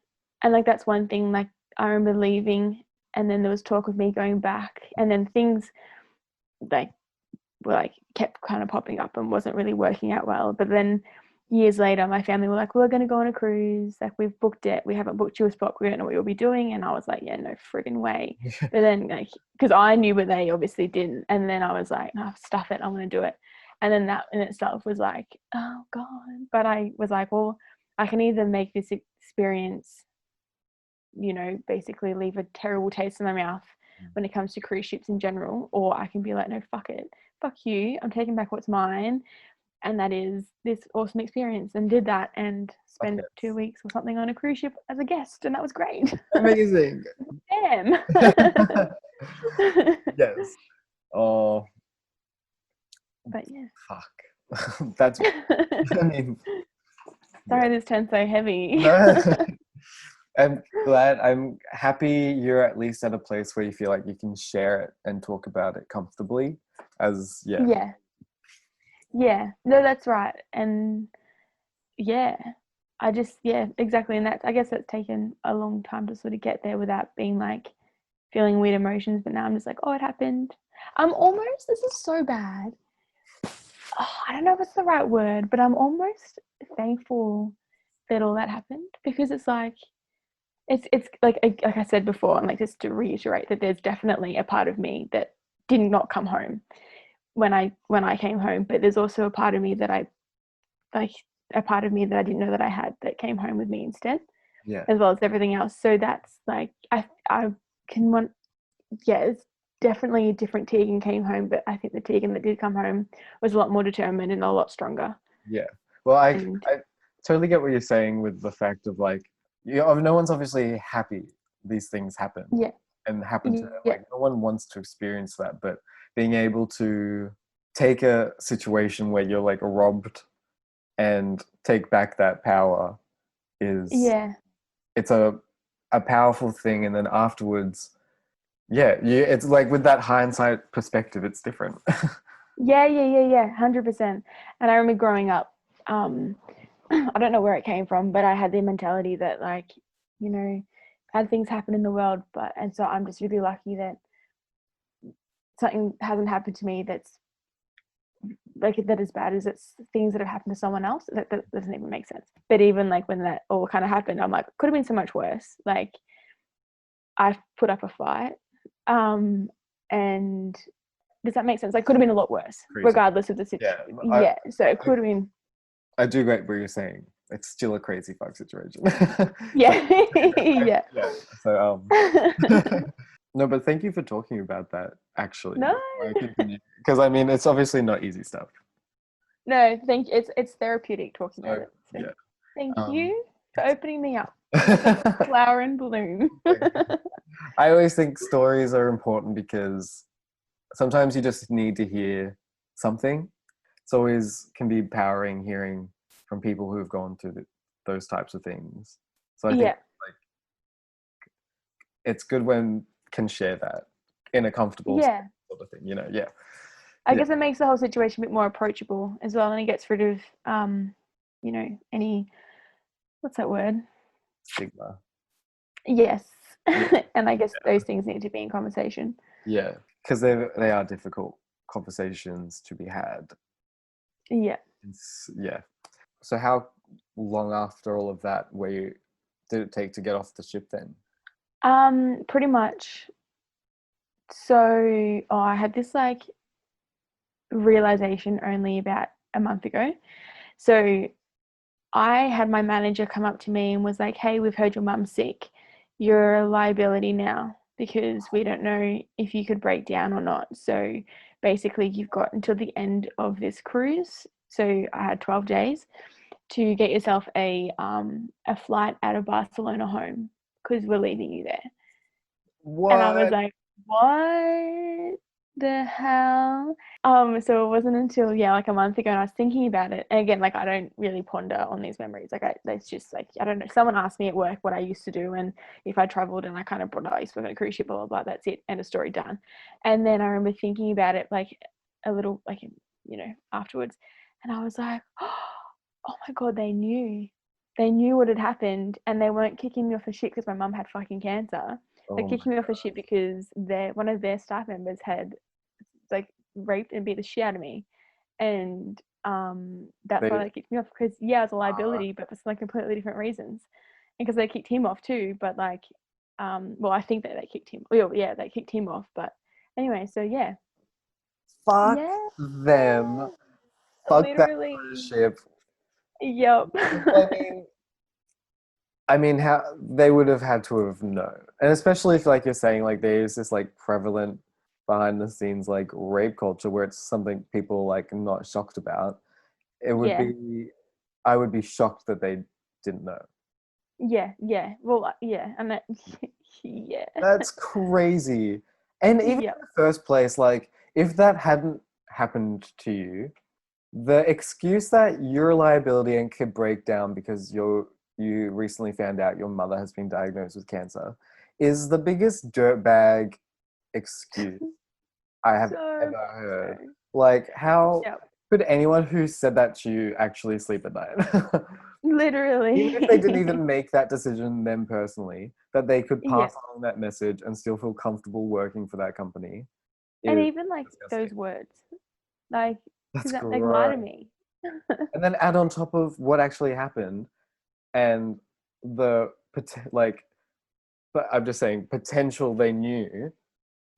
and like that's one thing. Like I remember leaving, and then there was talk of me going back, and then things like were like kept kind of popping up and wasn't really working out well. But then years later, my family were like, we're going to go on a cruise. Like we've booked it. We haven't booked you a spot. We don't know what you'll be doing. And I was like, yeah, no friggin' way. But then like, because I knew, but they obviously didn't. And then I was like, no, stuff it. I'm going to do it. And then that in itself was like, oh God. But I was like, well, I can either make this experience, basically leave a terrible taste in my mouth when it comes to cruise ships in general, or I can be like, no, fuck it. Fuck you. I'm taking back what's mine. And that is this awesome experience, and did that and spent 2 weeks or something on a cruise ship as a guest, and that was great. Amazing. Damn. Yes. Oh. But yeah. Fuck. That's. I mean. Sorry, this turned so heavy. I'm happy you're at least at a place where you feel like you can share it and talk about it comfortably. Yeah, no, that's right. And I just, exactly. And I guess that's taken a long time to sort of get there without being like feeling weird emotions. But now I'm just like, oh, it happened. This is so bad. Oh, I don't know if it's the right word, but I'm almost thankful that all that happened, because it's like, it's like I said before, and like just to reiterate that there's definitely a part of me that did not come home when I came home, but there's also a part of me that I didn't know that I had, that came home with me instead, as well as everything else. So that's like I can want, definitely a different Teaghan came home, but I think the Teaghan that did come home was a lot more determined and a lot stronger. Yeah. Well, I And totally get what you're saying with the fact of like, no one's obviously happy these things happen yeah, and happen to them. yeah, Like, no one wants to experience that, but being able to take a situation where you're like robbed and take back that power is yeah, it's a powerful thing. And then afterwards, yeah, it's like with that hindsight perspective, it's different. yeah, 100%. And I remember growing up, I don't know where it came from, but I had the mentality that, like, you know, bad things happen in the world, and so I'm just really lucky that something hasn't happened to me that's like that as bad as it's things that have happened to someone else. That doesn't even make sense. But even like when that all kind of happened, I'm like, could have been so much worse. Like, I put up a fight, and does that make sense? Like, could have been a lot worse, Crazy. Regardless of the situation. Yeah, so it could have been. I do get what you're saying. It's still a crazy fuck situation. Yeah, yeah. So no, but thank you for talking about that. Actually, No, because I mean, it's obviously not easy stuff. no, thank you. It's therapeutic talking about it. So yeah. thank you for opening me up. Flower and bloom. I always think stories are important because sometimes you just need to hear something. It's always can be empowering hearing from people who have gone through those types of things. So I think like it's good when can share that in a comfortable sort of thing, Yeah. I guess it makes the whole situation a bit more approachable as well, and it gets rid of any, what's that word? Stigma. Yes. And I guess those things need to be in conversation. Yeah, because they are difficult conversations to be had. Yeah. Yeah. So how long after all of that did it take to get off the ship then? Pretty much. So I had this like realization only about a month ago. So I had my manager come up to me and was like, hey, we've heard your mum's sick. You're a liability now because we don't know if you could break down or not. So basically you've got until the end of this cruise. So I had 12 days to get yourself a flight out of Barcelona home because we're leaving you there. What? And I was like, what the hell? So it wasn't until like a month ago, and I was thinking about it. And again, like, I don't really ponder on these memories. Like, it's just like, I don't know. Someone asked me at work what I used to do, and if I traveled, and I kind of brought up, I used to work on a cruise ship, blah blah blah. That's it, end of story, done. And then I remember thinking about it like a little, like, afterwards, and I was like, oh my god, they knew what had happened, and they weren't kicking me off the ship because my mum had fucking cancer. They're kicking me off the ship because one of their staff members had like raped and beat the shit out of me, and that's why they kicked me off, because I was a liability, but for like completely different reasons, and because they kicked him off too. But like, well, I think that they kicked him. Well, yeah, they kicked him off. But anyway, so yeah. Fuck them. Fuck literally. That ship. Yep. I mean, how they would have had to have known, and especially if, like you're saying, like there's this like prevalent behind the scenes like rape culture where it's something people like not shocked about. It would be, I would be shocked that they didn't know. Yeah. Well, yeah, and that, yeah. That's crazy. And even in the first place, like if that hadn't happened to you, the excuse that you're a liability and could break down because you recently found out your mother has been diagnosed with cancer is the biggest dirtbag excuse I have ever heard. Like, how could anyone who said that to you actually sleep at night? Literally. Even if they didn't even make that decision them personally, that they could pass on that message and still feel comfortable working for that company. And even like those words, like, that's that, like, lie to me. And then add on top of what actually happened and the like, but I'm just saying potential they knew,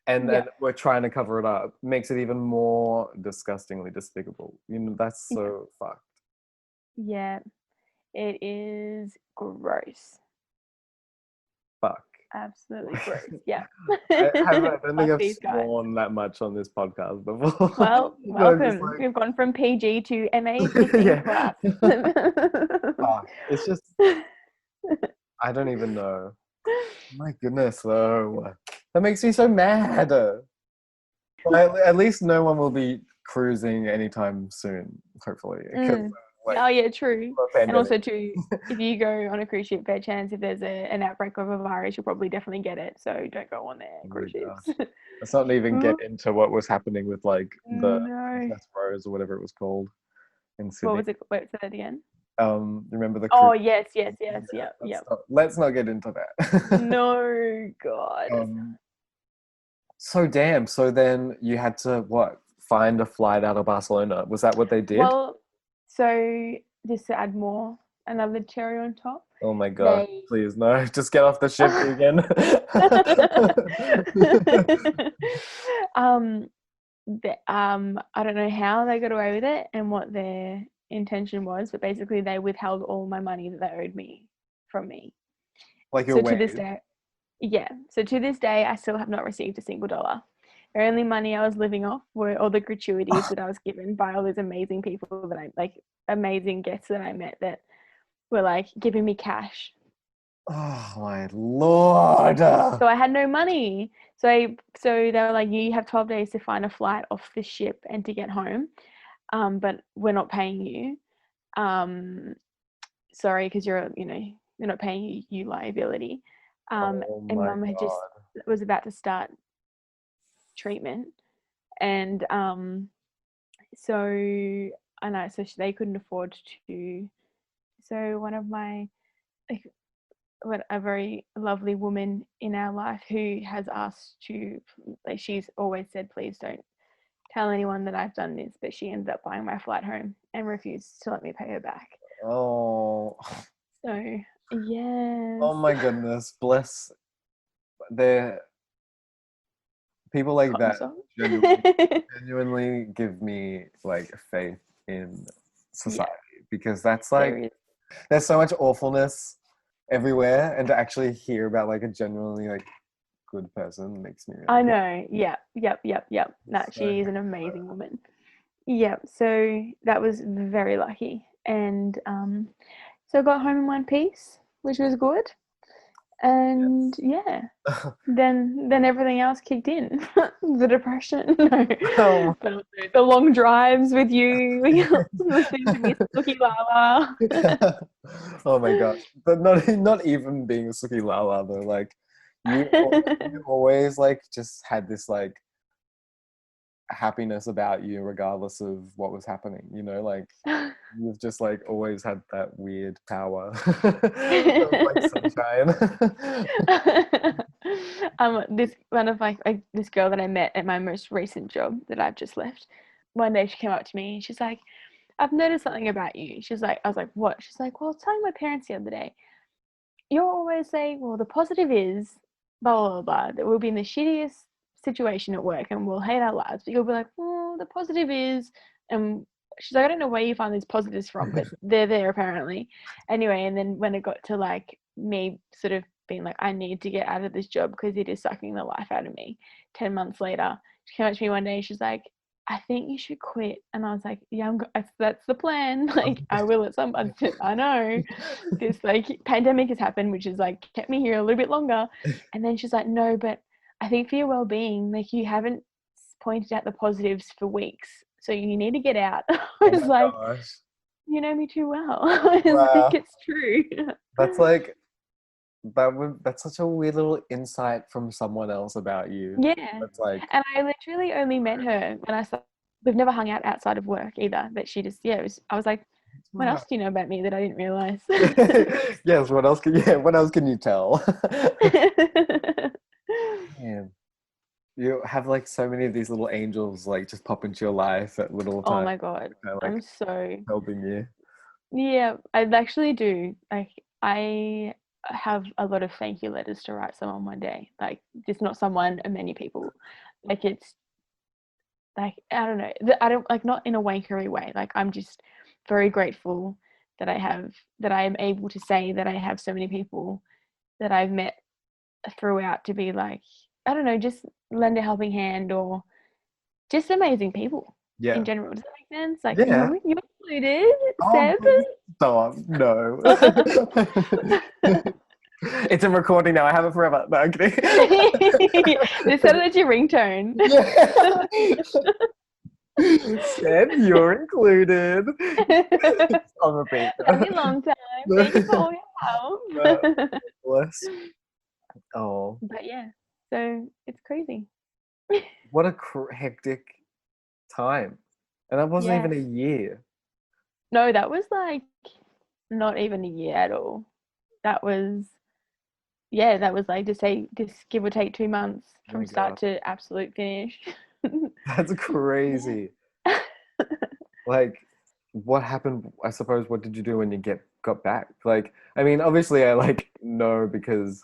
and then we're trying to cover it up, makes it even more disgustingly despicable. That's so fucked. Yeah, it is gross. Fuck. absolutely gross. Yeah. I don't think Fuck I've these guys. sworn that much on this podcast before. Well, But I'm just welcome. We've gone from PG to MA 15 yeah. plus. Fuck. It's just, I don't even know. My goodness, though. That makes me so mad. Well, at least no one will be cruising anytime soon, hopefully. Because, Oh yeah, true. And pandemic. also too, if you go on a cruise ship, fair chance if there's an outbreak of a virus, you'll probably definitely get it. So don't go on there cruise ships. Let's not even get into what was happening with like the No. Princess Rose or whatever it was called in What Sydney. was it? Wait, say that again. Remember the Oh cruise? yes, yep. Let's not get into that. No, God. So damn. So then you had to what? Find a flight out of Barcelona. Was that what they did? Well, so just to add another cherry on top. Oh my god! Please no! Just get off the ship again. I don't know how they got away with it and what their intention was, but basically they withheld all my money that they owed me from me. Like your so wage. to this day, yeah. So to this day, I still have not received a single dollar. The only money I was living off were all the gratuities that I was given by all these amazing people that I like, amazing guests that I met that were like giving me cash. Oh my lord! So I had no money. So they were like, you have 12 days to find a flight off the ship and to get home, but we're not paying you. Sorry, because you're not paying you liability. And Mum had just was about to start treatment, and so I know, so they couldn't afford to. So one of my a very lovely woman in our life who has asked to, like, she's always said, please don't tell anyone that I've done this, but she ended up buying my flight home and refused to let me pay her back. Oh. So yes. Oh my goodness, bless their people like that. Genuinely give me like faith in society, because that's like there's so much awfulness everywhere, and to actually hear about like a genuinely like good person makes me really I know. Yep. No, she is an amazing woman. Yep. So that was very lucky, and so I got home in one piece, which was good. And then everything else kicked in. The depression, no. But also the long drives with you, listening to me Suki Lala. Oh my gosh, but not even being a Suki Lala though. Like you always like just had this like happiness about you regardless of what was happening, like you've just like always had that weird power of like sunshine. This one of this girl that I met at my most recent job that I've just left, one day she came up to me and she's like, I've noticed something about you. She's like, I was like, what? She's like, well, I was telling my parents the other day, you're always saying, well, the positive is blah blah blah, that we'll be in the shittiest situation at work and we'll hate our lives, but you'll be like, well, the positive is, and she's like, I don't know where you find these positives from, but they're there apparently. Anyway, and then when it got to like me sort of being like, I need to get out of this job because it is sucking the life out of me, 10 months later she came up to me one day and she's like, I think you should quit. And I was like, yeah, that's the plan. Like, I will at some point. I know this like pandemic has happened, which has like kept me here a little bit longer. And then she's like, no, but I think for your well-being, like, you haven't pointed out the positives for weeks, so you need to get out. I was like, gosh. You know me too well. I was like, it's true. That's like, that's such a weird little insight from someone else about you. Yeah. That's like, and I literally only met her when I started. We've never hung out outside of work either, but she just, I was like, what else do you know about me that I didn't realize? Yes, what else can you tell? Man, you have like so many of these little angels like just pop into your life at little times. Oh my god, like, I'm so helping you. Yeah, I actually do. Like, I have a lot of thank you letters to write someone one day. Like, just not someone, many people. Like, it's like, I don't know. I don't, like, not in a wankery way. Like, I'm just very grateful that I am able to say that I have so many people that I've met throughout to be like, I don't know, just lend a helping hand or just amazing people in general. Does that make sense? Like Yeah. you included, Oh, Seb. stop. No. It's a recording now. I have it forever. No, I'm kidding. They said it's your ringtone. Yeah. Seb, you're included. On repeat. That'd be a long time. Thank you for all your help. Bless. Oh, But yeah, so it's crazy. what a hectic time. And that wasn't even Yes. a year. No, that was like not even a year at all. That was like just give or take 2 months Oh from my start God. to absolute finish. That's crazy. Like, what happened? I suppose, what did you do when you got back? Like, I mean, obviously I like know because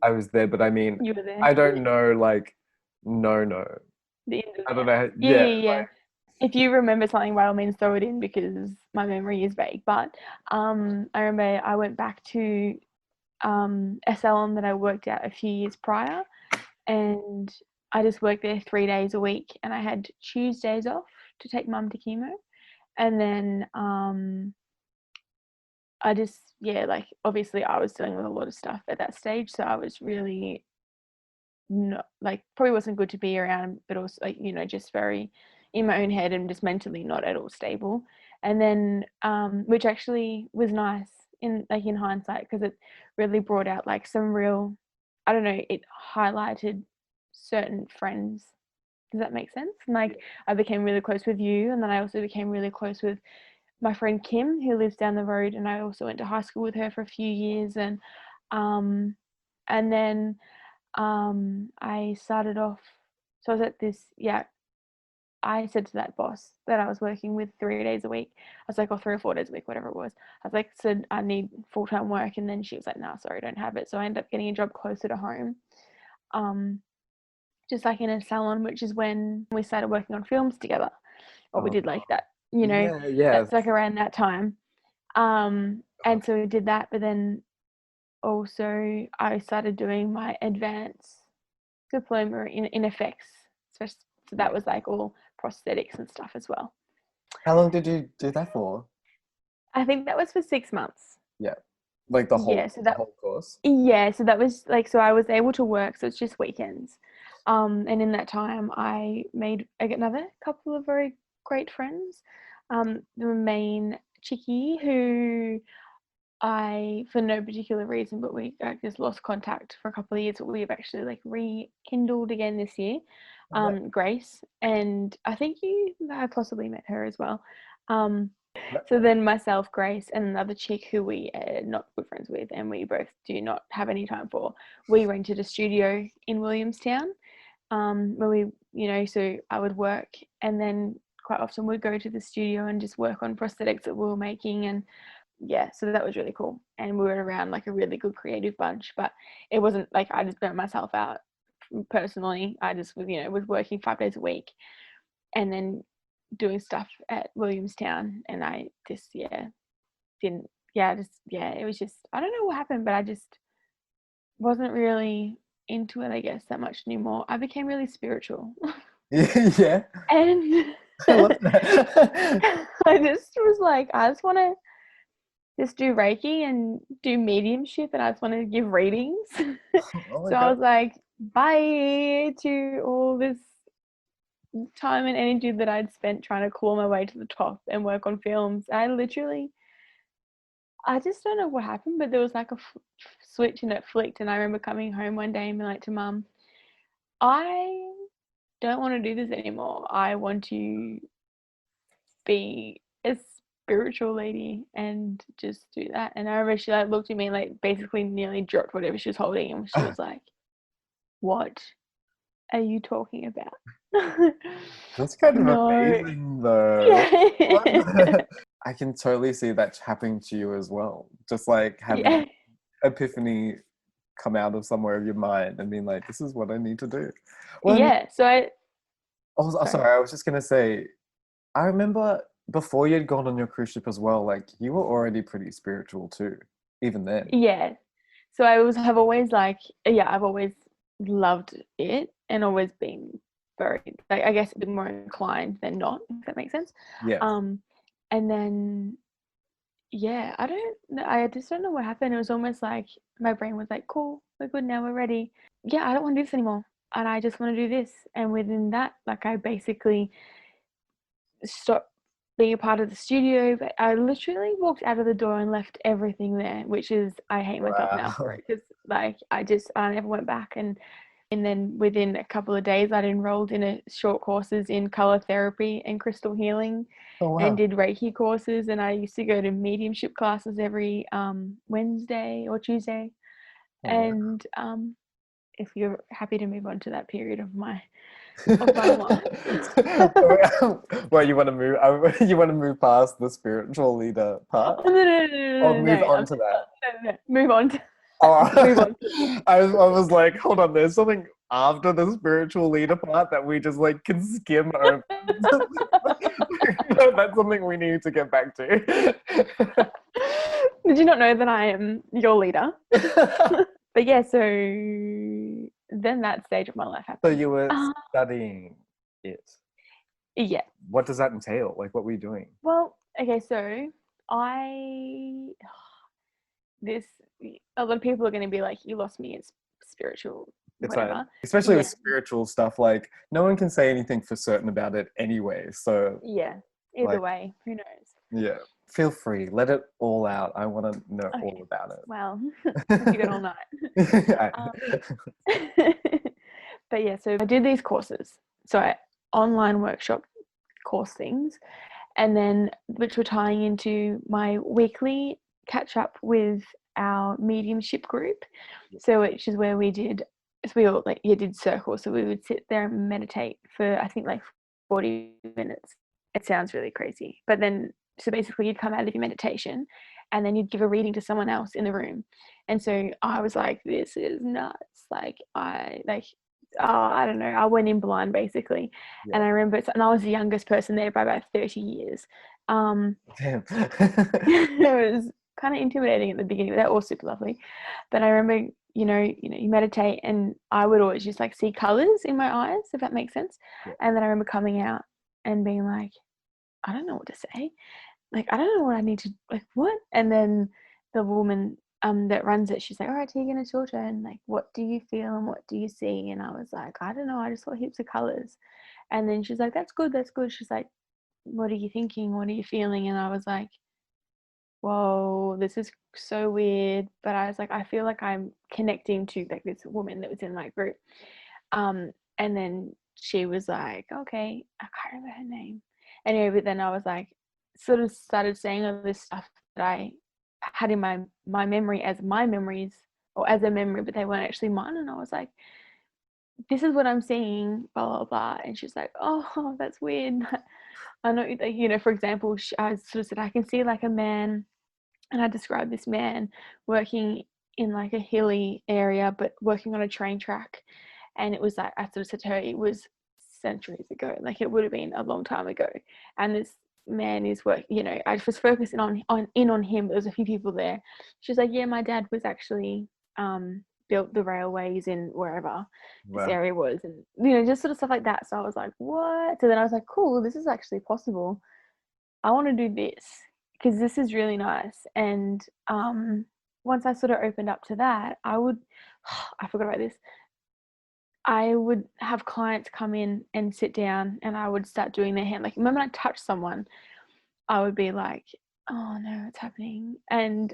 I was there, but I mean, You were there. I don't know, like, no. The end of I don't it. know. Yeah. If you remember something, by all means throw it in because my memory is vague. But I remember I went back to a salon that I worked at a few years prior, and I just worked there 3 days a week, and I had Tuesdays off to take mum to chemo, and then I just like obviously I was dealing with a lot of stuff at that stage, so I was really not like probably wasn't good to be around, but also like just very in my own head and just mentally not at all stable. And then which actually was nice in hindsight because it really brought out like some real, I don't know, it highlighted certain friends. Does that make sense? And like I became really close with you, and then I also became really close with my friend Kim, who lives down the road, and I also went to high school with her for a few years. And then I started off, so I was at this, I said to that boss that I was working with 3 days a week, I was like, or 3 or 4 days a week, whatever it was. I was like, said I need full-time work, and then she was like, nah, sorry, I don't have it. So I ended up getting a job closer to home, just like in a salon, which is when we started working on films together, or we did like that, Yeah. that's like around that time. And so we did that, but then also I started doing my advanced diploma in effects. So that was like all prosthetics and stuff as well. How long did you do that for? I think that was for 6 months. Yeah. Like the whole course? Yeah, so that was like, so I was able to work, so it's just weekends. And in that time I made another couple of very great friends. The main Chicky, who I, for no particular reason, but we just lost contact for a couple of years, but we've actually like rekindled again this year. Grace, and I think you have possibly met her as well. So then myself, Grace, and another chick who we are not good friends with, and we both do not have any time for, we rented a studio in Williamstown, where we, so I would work, and then quite often we'd go to the studio and just work on prosthetics that we were making. And so that was really cool, and we were around like a really good creative bunch, but it wasn't like I just burnt myself out personally. I just was working 5 days a week and then doing stuff at Williamstown, and I just didn't it was just, I don't know what happened, but I just wasn't really into it, I guess, that much anymore. I became really spiritual. Yeah. And I love that. I just was like, I just want to just do Reiki and do mediumship, and I just want to give readings. Oh my So I God. was like, bye to all this time and energy that I'd spent trying to claw my way to the top and work on films. I just don't know what happened, but there was like a switch and it flicked. And I remember coming home one day and being like to mum, I don't want to do this anymore. I want to be a spiritual lady and just do that. And I remember she like looked at me, like basically nearly dropped whatever she was holding, and she was like, what are you talking about? That's kind of No. amazing though. Yeah. I can totally see that happening to you as well. Just like having epiphany come out of somewhere of your mind and being like, this is what I need to do. Well, So I sorry, I was just gonna say, I remember before you'd gone on your cruise ship as well, like you were already pretty spiritual too, even then. So have always I've always loved it and always been very, like, I guess a bit more inclined than not, if that makes sense. Yeah. And then, I just don't know what happened. It was almost like my brain was like, cool, we're good now, we're ready. Yeah, I don't want to do this anymore. And I just want to do this. And within that, like, I basically stopped being a part of the studio. But I literally walked out of the door and left everything there, which is, I hate myself now for it, because like I never went back. And then within a couple of days, I'd enrolled in a short courses in color therapy and crystal healing. Oh, wow. And did Reiki courses, and I used to go to mediumship classes every Wednesday or Tuesday. Oh, wow. And if you're happy to move on to that period of my life. Well, you want to move? You want to move past the spiritual leader part? Oh, no, Or move on to that? No, move on. Oh, Move on. I was like, hold on, there's something after the spiritual leader part that we just like can skim over. No, that's something we need to get back to. Did you not know that I am your leader? But yeah, so then that stage of my life happened. So you were studying it. Yeah. What does that entail? Like, what were you doing? Well, okay, so a lot of people are going to be like, you lost me, it's spiritual, It's whatever. like, especially with spiritual stuff, like no one can say anything for certain about it anyway. So yeah, either way, who knows? Yeah, feel free, let it all out. I want to know all about it. Well, if you got all night. But yeah, so I did these courses. So online workshop course things, and then which were tying into my weekly catch up with our mediumship group. So which is where we did circles. So we would sit there and meditate for, I think, like 40 minutes. It sounds really crazy, but then so basically you'd come out of your meditation and then you'd give a reading to someone else in the room. And so I was like, this is nuts. I don't know, I went in blind basically. And I remember, and I was the youngest person there by about 30 years. Damn. It was kind of intimidating at the beginning, but they're all super lovely. But I remember, you meditate, and I would always just like see colors in my eyes, if that makes sense. And then I remember coming out and being like, I don't know what to say. Like, I don't know what I need to, like, what? And then the woman that runs it, she's like, all right, Teaghan, it's your turn. Like, what do you feel and what do you see? And I was like, I don't know, I just saw heaps of colors. And then she's like, that's good. She's like, what are you thinking? What are you feeling? And I was like, whoa, this is so weird. But I was like, I feel like I'm connecting to like this woman that was in my group. And then she was like, okay, I can't remember her name. Anyway, but then I was like, sort of started saying all this stuff that I had in my memory as my memories, or as a memory, but they weren't actually mine. And I was like, this is what I'm seeing, blah, blah, blah. And she's like, oh, that's weird. I know, for example, I sort of said, I can see like a man, and I described this man working in like a hilly area, but working on a train track. And it was like, I sort of said to her, it was centuries ago, like it would have been a long time ago. And this man is I was focusing on him. There was a few people there. She's like, yeah, my dad was actually built the railways in wherever this area was, and just sort of stuff like that. So I was like, what? So then I was like, cool, this is actually possible. I want to do this because this is really nice. And once I sort of opened up to that, I forgot about this. I would have clients come in and sit down, and I would start doing their hand. Like, the moment I touch someone, I would be like, oh no, what's happening? And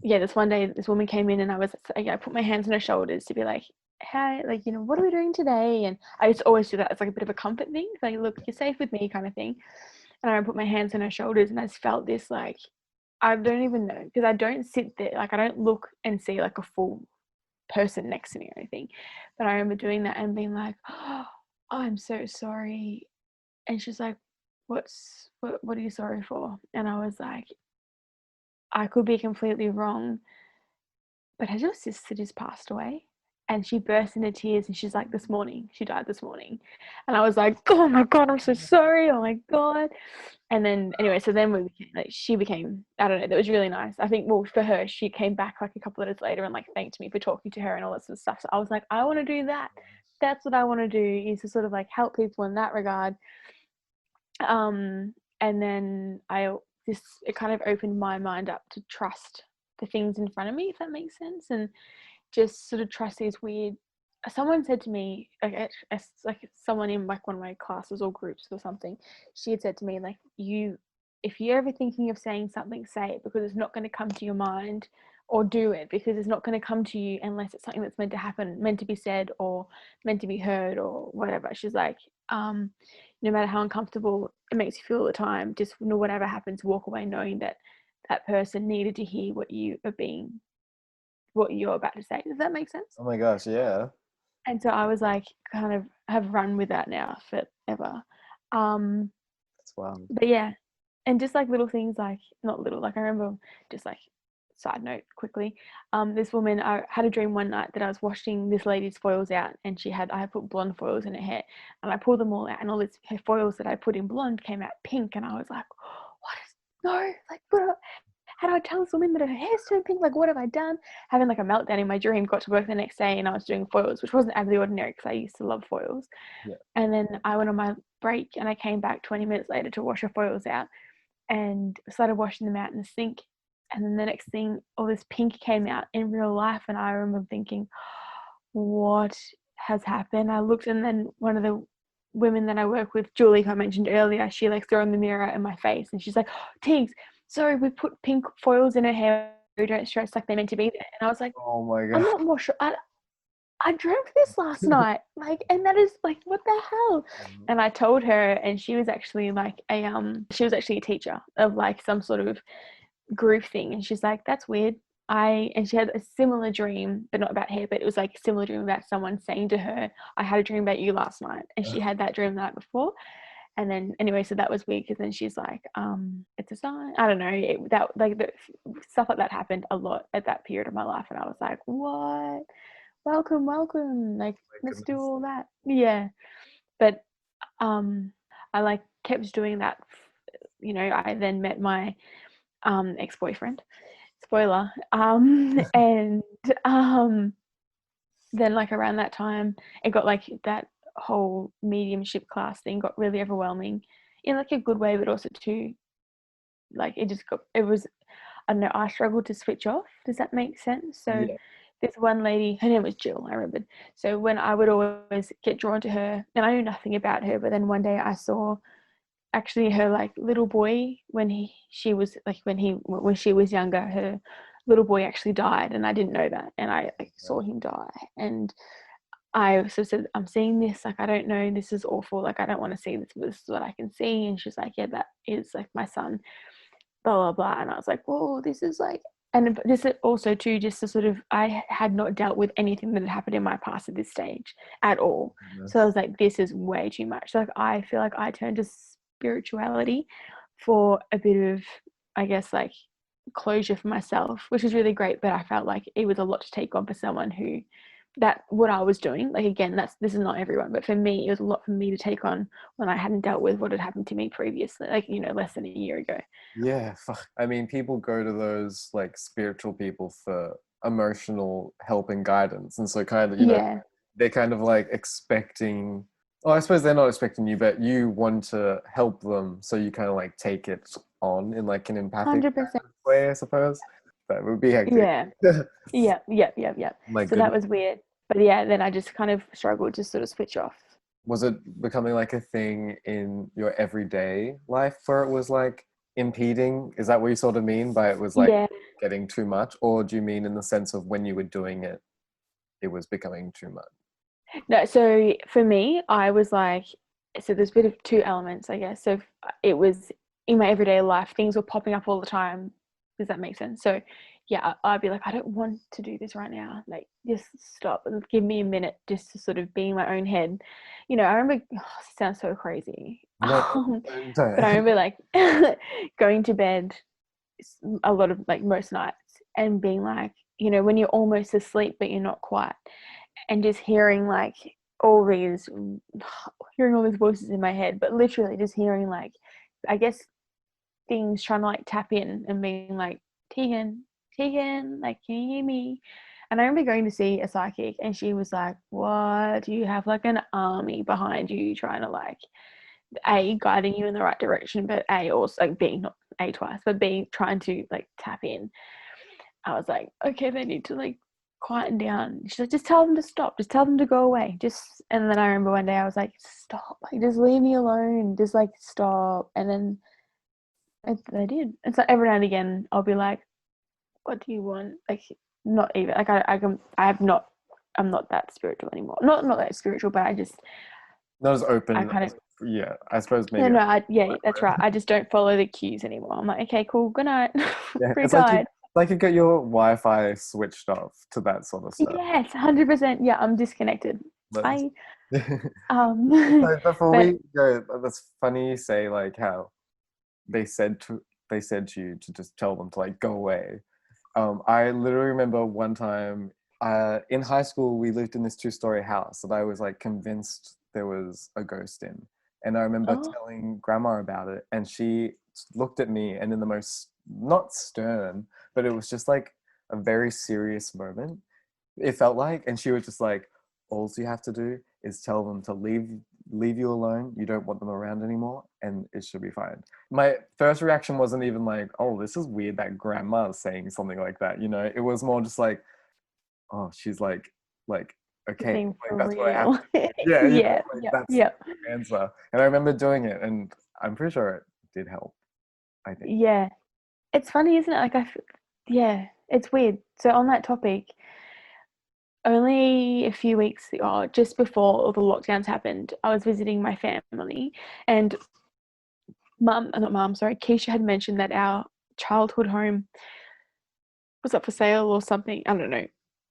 yeah, this one day, this woman came in, and I put my hands on her shoulders to be like, hey, like, what are we doing today? And I used to always do that. It's like a bit of a comfort thing. Like, look, you're safe with me kind of thing. And I put my hands on her shoulders, and I just felt this, like, I don't even know, because I don't sit there, like, I don't look and see like a full person next to me or anything. But I remember doing that and being like, oh, I'm so sorry. And she's like, what are you sorry for? And I was like, I could be completely wrong, but has your sister just passed away? and she burst into tears and she's like, she died this morning. And I was like, oh my God, I'm so sorry. Oh my God. And then anyway, so then she became, I don't know, that was really nice. I think, well, for her, she came back like a couple of days later and like thanked me for talking to her and all that sort of stuff. So I was like, I want to do that. That's what I want to do, is to sort of like help people in that regard. And then it kind of opened my mind up to trust the things in front of me, if that makes sense, and just sort of trust these weird. Someone said to me, like someone in like one of my classes or groups or something, she had said to me, like, if you're ever thinking of saying something, say it, because it's not going to come to your mind, or do it because it's not going to come to you unless it's something that's meant to happen, meant to be said, or meant to be heard, or whatever. She's like, no matter how uncomfortable it makes you feel at the time, just whatever happens, walk away knowing that that person needed to hear what you're about to say. Does that make sense? Oh my gosh, yeah. And so I was like, kind of have run with that now forever. That's wild. But yeah, and just like little things, like not little, like I remember, just like side note quickly, this woman, I had a dream one night that I was washing this lady's foils out, and I had put blonde foils in her hair, and I pulled them all out, and all her foils that I put in blonde came out pink, and I was like, how do I tell this woman that her hair's turned pink? Like, what have I done? Having like a meltdown in my dream, got to work the next day and I was doing foils, which wasn't out of the ordinary because I used to love foils. Yeah. And then I went on my break and I came back 20 minutes later to wash her foils out and started washing them out in the sink. And then the next thing, all this pink came out in real life. And I remember thinking, what has happened? I looked, and then one of the women that I work with, Julie, who I mentioned earlier, she like threw in the mirror in my face and she's like, Teags, sorry, we put pink foils in her hair. Don't stress, like they're meant to be there. And I was like, oh my God, I'm not more sure. I dreamt this last night, like, and that is like, what the hell? And I told her, and she was actually like she was actually a teacher of like some sort of group thing, and she's like, that's weird. And she had a similar dream, but not about hair, but it was like a similar dream about someone saying to her, I had a dream about you last night, and she had that dream the night before. And then anyway, so that was weird, because then she's like, it's a sign. I don't know. Stuff like that happened a lot at that period of my life. And I was like, what? Welcome. Like, let's do all that. Yeah. But I like kept doing that. You know, I then met my ex-boyfriend. Spoiler. And then like around that time, it got like that whole mediumship class thing got really overwhelming in like a good way, but also too like I don't know, I struggled to switch off. Does that make sense? So yeah. This one lady, her name was Jill, I remembered. So when I would always get drawn to her, and I knew nothing about her, but then one day I saw actually her like little boy when she was younger, her little boy actually died, and I didn't know that, and I saw him die, and I sort of said, I'm seeing this, like, I don't know, this is awful, like, I don't want to see this, but this is what I can see. And she's like, yeah, that is like my son, blah, blah, blah. And I was like, whoa, this is like, and this is also too, just to sort of, I had not dealt with anything that had happened in my past at this stage at all. Yes. So I was like, this is way too much. So like, I feel like I turned to spirituality for a bit of, I guess, like closure for myself, which was really great. But I felt like it was a lot to take on for someone who, that what I was doing, like, again, this is not everyone, but for me it was a lot for me to take on when I hadn't dealt with what had happened to me previously, like, you know, less than a year ago. Yeah, I mean, people go to those like spiritual people for emotional help and guidance, and so kind of, you know, they're kind of like expecting, I suppose they're not expecting you, but you want to help them, so you kind of like take it on in like an empathic 100%. Way, I suppose. That would be hectic. Yeah. So that was weird. But yeah, then I just kind of struggled to sort of switch off. Was it becoming like a thing in your everyday life where it was like impeding? Is that what you sort of mean by it was like getting too much? Or do you mean in the sense of when you were doing it, it was becoming too much? No, so for me, I was like, so there's a bit of two elements, I guess. So it was in my everyday life, things were popping up all the time. Does that make sense? So yeah, I'd be like, I don't want to do this right now. Like, just stop and give me a minute just to sort of be in my own head. You know, I remember, it sounds so crazy. No, but I remember like going to bed a lot of like most nights and being like, you know, when you're almost asleep, but you're not quite. and just hearing like all these voices in my head, but literally just hearing like, I guess, things trying to like tap in and being like, Teaghan, like, can you hear me? And I remember going to see a psychic, and she was like, what, you have like an army behind you trying to like, A, guiding you in the right direction, but A, also like being, not A twice, but B, trying to like tap in. I was like, okay, they need to like quieten down. She's like, just tell them to stop, just tell them to go away, just. And then I remember one day I was like, stop, like just leave me alone, just like stop. And then they did. And so every now and again I'll be like, what do you want? Like, not even like I'm not that spiritual anymore, not that spiritual, but I just, Not as open. I kind of, yeah, I suppose maybe. yeah, that's right. I just don't follow the cues anymore. I'm like, okay, cool, good night. Yeah, Free it's guide. like you get your Wi-Fi switched off to that sort of stuff. Yes, 100%. Yeah, I'm disconnected. But, Um, before but we go, that's funny you say like how they said to you to just tell them to like go away. I literally remember one time in high school we lived in this 2-story house that I was like convinced there was a ghost in, and I remember oh, telling grandma about it, and she looked at me, and in the most, not stern, but it was just like a very serious moment, it felt like, and she was just like, all you have to do is tell them to leave you alone, you don't want them around anymore, and it should be fine. My first reaction wasn't even like, oh, this is weird that grandma's saying something like that, you know. It was more just like, oh, she's like okay, being like for that's what I have real. to do. Yeah, you know, Yeah, like yeah, that's yeah. the answer. And I remember doing it, and I'm pretty sure it did help, I think. Yeah. It's funny, isn't it? Like, yeah, it's weird. So on that topic, only a few weeks, or just before all the lockdowns happened, I was visiting my family, and Keisha had mentioned that our childhood home was up for sale or something. I don't know.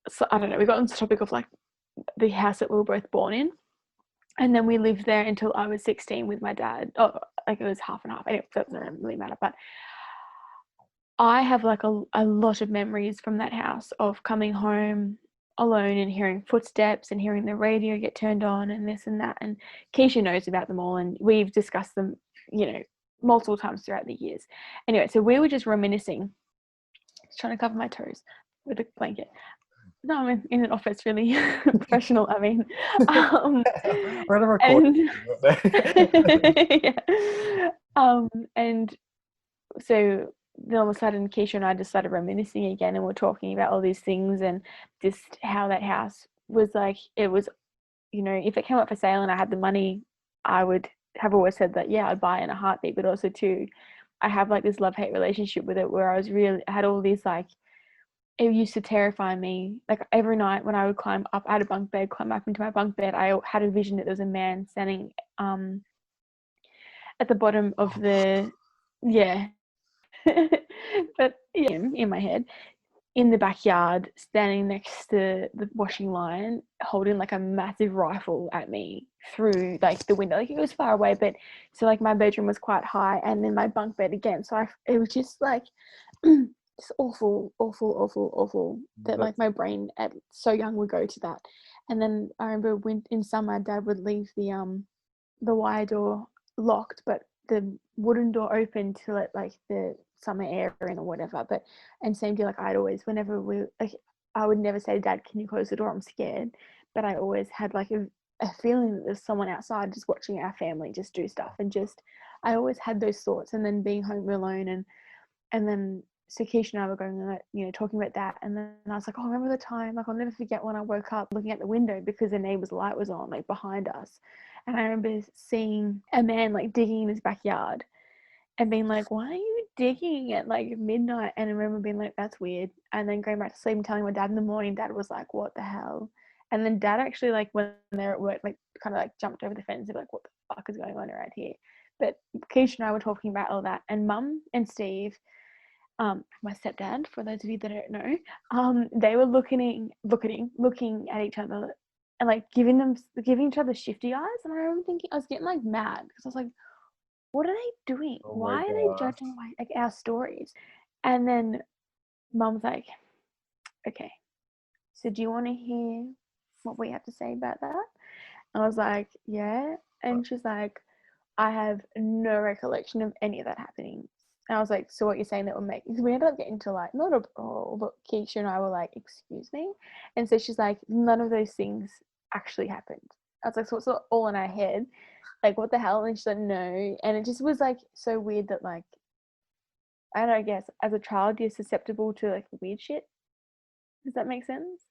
So I don't know. We got on the topic of like the house that we were both born in, and then we lived there until I was 16 with my dad. Oh, like it was half and half. Anyway, that doesn't really matter. But I have like a lot of memories from that house of coming home alone and hearing footsteps and hearing the radio get turned on and this and that. And Keisha knows about them all, and we've discussed them, multiple times throughout the years. Anyway, so we were just reminiscing, trying to cover my toes with a blanket. No, I'm in an office, really professional. I mean, We're gonna record. and yeah, and so then all of a sudden Keisha and I just started reminiscing again, and we're talking about all these things and just how that house was like, it was, if it came up for sale and I had the money, I would have always said that, yeah, I'd buy it in a heartbeat. But also too, I have like this love-hate relationship with it, where I had all these like, it used to terrify me. Like every night when I would climb up, I had a bunk bed, climb up into my bunk bed, I had a vision that there was a man standing at the bottom of the, yeah, but yeah, in my head, in the backyard, standing next to the washing line, holding like a massive rifle at me through like the window. Like it was far away, but so like my bedroom was quite high, and then my bunk bed again. So it was just like just awful, awful, awful, awful. That like my brain at so young would go to that. And then I remember when in summer, Dad would leave the wire door locked, but the wooden door open to let like the summer air in or whatever. But and same deal, like I'd always, whenever I would never say to Dad, can you close the door, I'm scared. But I always had like a feeling that there's someone outside just watching our family just do stuff, and just I always had those thoughts. And then being home alone, and then so Keisha and I were going, talking about that, and then I was like, oh, remember the time, like I'll never forget when I woke up looking at the window because the neighbor's light was on like behind us, and I remember seeing a man like digging in his backyard and being like, why are you digging at like midnight? And I remember being like, that's weird. And then going back to sleep and telling my dad in the morning. Dad was like, what the hell? And then Dad actually, like when they're at work, like kind of like jumped over the fence and be like, what the fuck is going on around here? But Keisha and I were talking about all that, and Mum and Steve, my stepdad, for those of you that don't know, they were looking at each other and like giving each other shifty eyes. And I remember thinking, I was getting like mad because I was like, what are they doing? Oh Why my are they god. judging like our stories? And then Mum's like, okay, so do you want to hear what we have to say about that. I was like, yeah. And she's like, I have no recollection of any of that happening. And I was like, so what you're saying that will make, because we ended up getting to like, not a brawl, but Keisha and I were like, excuse me. And so she's like, none of those things actually happened. I was like, so it's not all in our head. Like, what the hell? And she's like, no. And it just was like so weird that like, I don't know, I guess as a child, you're susceptible to like weird shit. Does that make sense?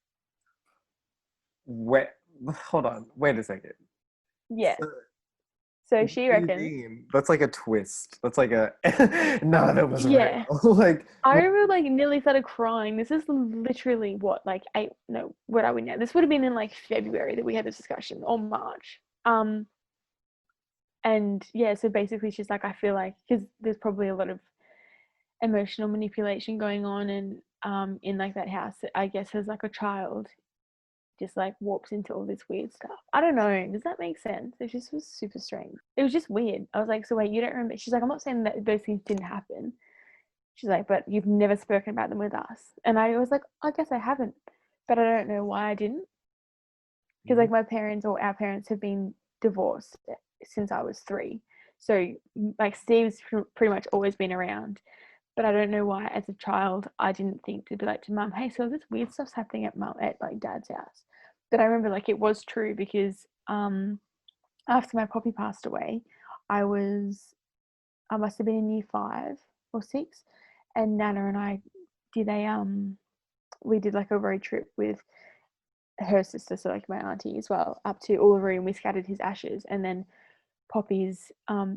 Wait, hold on. Wait a second. Yeah. So, So what she do you reckons. mean? That's like a twist. That's like a no, that wasn't Yeah. real. Like I remember like nearly started crying. This is literally what, like what are we now? This would have been in like February that we had this discussion, or March. And yeah, so basically she's like, I feel like, because there's probably a lot of emotional manipulation going on, and in like that house, I guess as like a child, just like warps into all this weird stuff. I don't know. Does that make sense? It just was super strange. It was just weird. I was like, so wait, you don't remember? She's like, I'm not saying that those things didn't happen. She's like, but you've never spoken about them with us. And I was like, I guess I haven't, but I don't know why I didn't. Because like my parents or our parents have been divorced since I was 3. So like Steve's pretty much always been around. But I don't know why as a child I didn't think to be like to mum, hey, so this weird stuff's happening at like dad's house. But I remember like it was true because after my poppy passed away, I must have been in year 5 or 6, and Nana and I did we did like a road trip with her sister, so like my auntie as well, up to Uluru, and we scattered his ashes. And then Poppy's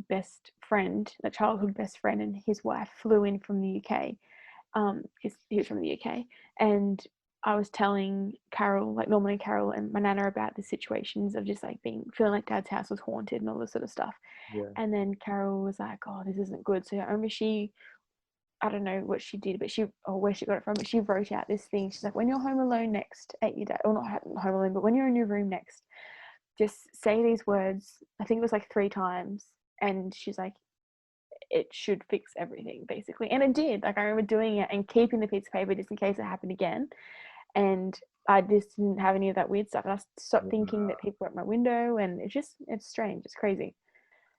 best friend, the childhood best friend, and his wife flew in from the UK. He was from the UK, and I was telling Carol, like normally Carol and my nana, about the situations of just like feeling like dad's house was haunted and all this sort of stuff. yeah. And then Carol was like, oh, this isn't good. So I remember I don't know what she did, but where she got it from, but she wrote out this thing. She's like, when you're home alone next at your dad, or not home alone, but when you're in your room next, just say these words. I think it was like 3 times. And she's like, it should fix everything, basically. And it did. Like I remember doing it and keeping the piece of paper just in case it happened again. And I just didn't have any of that weird stuff. And I stopped thinking that people were at my window, and it's strange. It's crazy.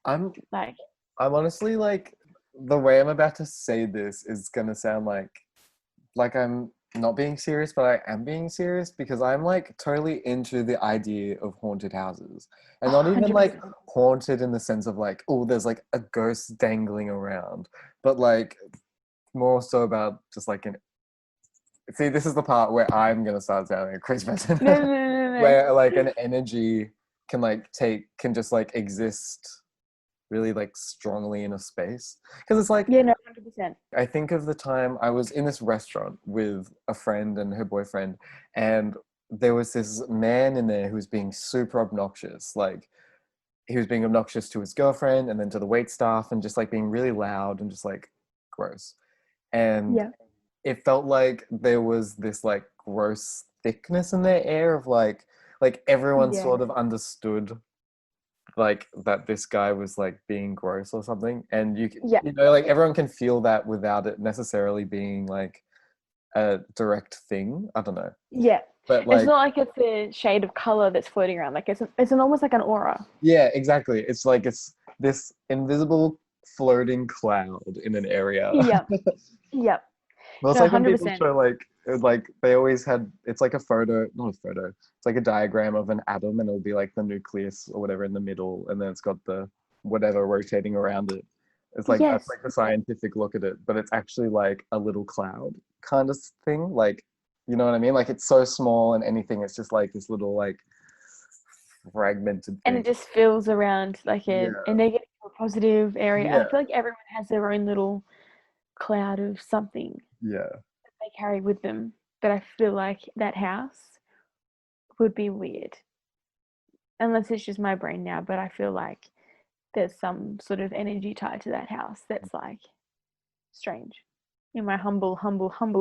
I'm Like, honestly like, the way I'm about to say this is gonna sound like I'm not being serious, but I am being serious, because I'm like totally into the idea of haunted houses. And not even like 100%. haunted in the sense of like, oh, there's like a ghost dangling around, but like more so about just like see, this is the part where I'm gonna start sounding a crazy person. No. Where like an energy can just like exist really like strongly in a space. Because it's like, Yeah, no, 100%. I think of the time I was in this restaurant with a friend and her boyfriend, and there was this man in there who was being super obnoxious. Like he was being obnoxious to his girlfriend and then to the wait staff, and just like being really loud and just like gross. And Yeah. it felt like there was this like gross thickness in their air of like everyone Yeah. sort of understood like that this guy was like being gross or something, and Yeah. you know, like everyone can feel that without it necessarily being like a direct thing. I don't know, Yeah. but It's like, not like it's a shade of color that's floating around. Like it's almost like an aura. yeah, exactly. It's like it's this invisible floating cloud in an area. Yeah. Yeah. Well, it's No, like when people 100%. show like they always had, it's like a photo, not a photo, it's like a diagram of an atom, and it'll be like the nucleus or whatever in the middle, and then it's got the whatever rotating around it. It's like that's Yes. like the scientific look at it, but it's actually like a little cloud kind of thing. Like, you know what I mean? Like it's so small, and anything, it's just like this little like fragmented And thing. it just feels around like a Yeah, negative or positive area. I yeah, feel like everyone has their own little cloud of something yeah. they carry with them. But I feel like that house would be weird. Unless it's just my brain now, but I feel like there's some sort of energy tied to that house that's like strange. In my humble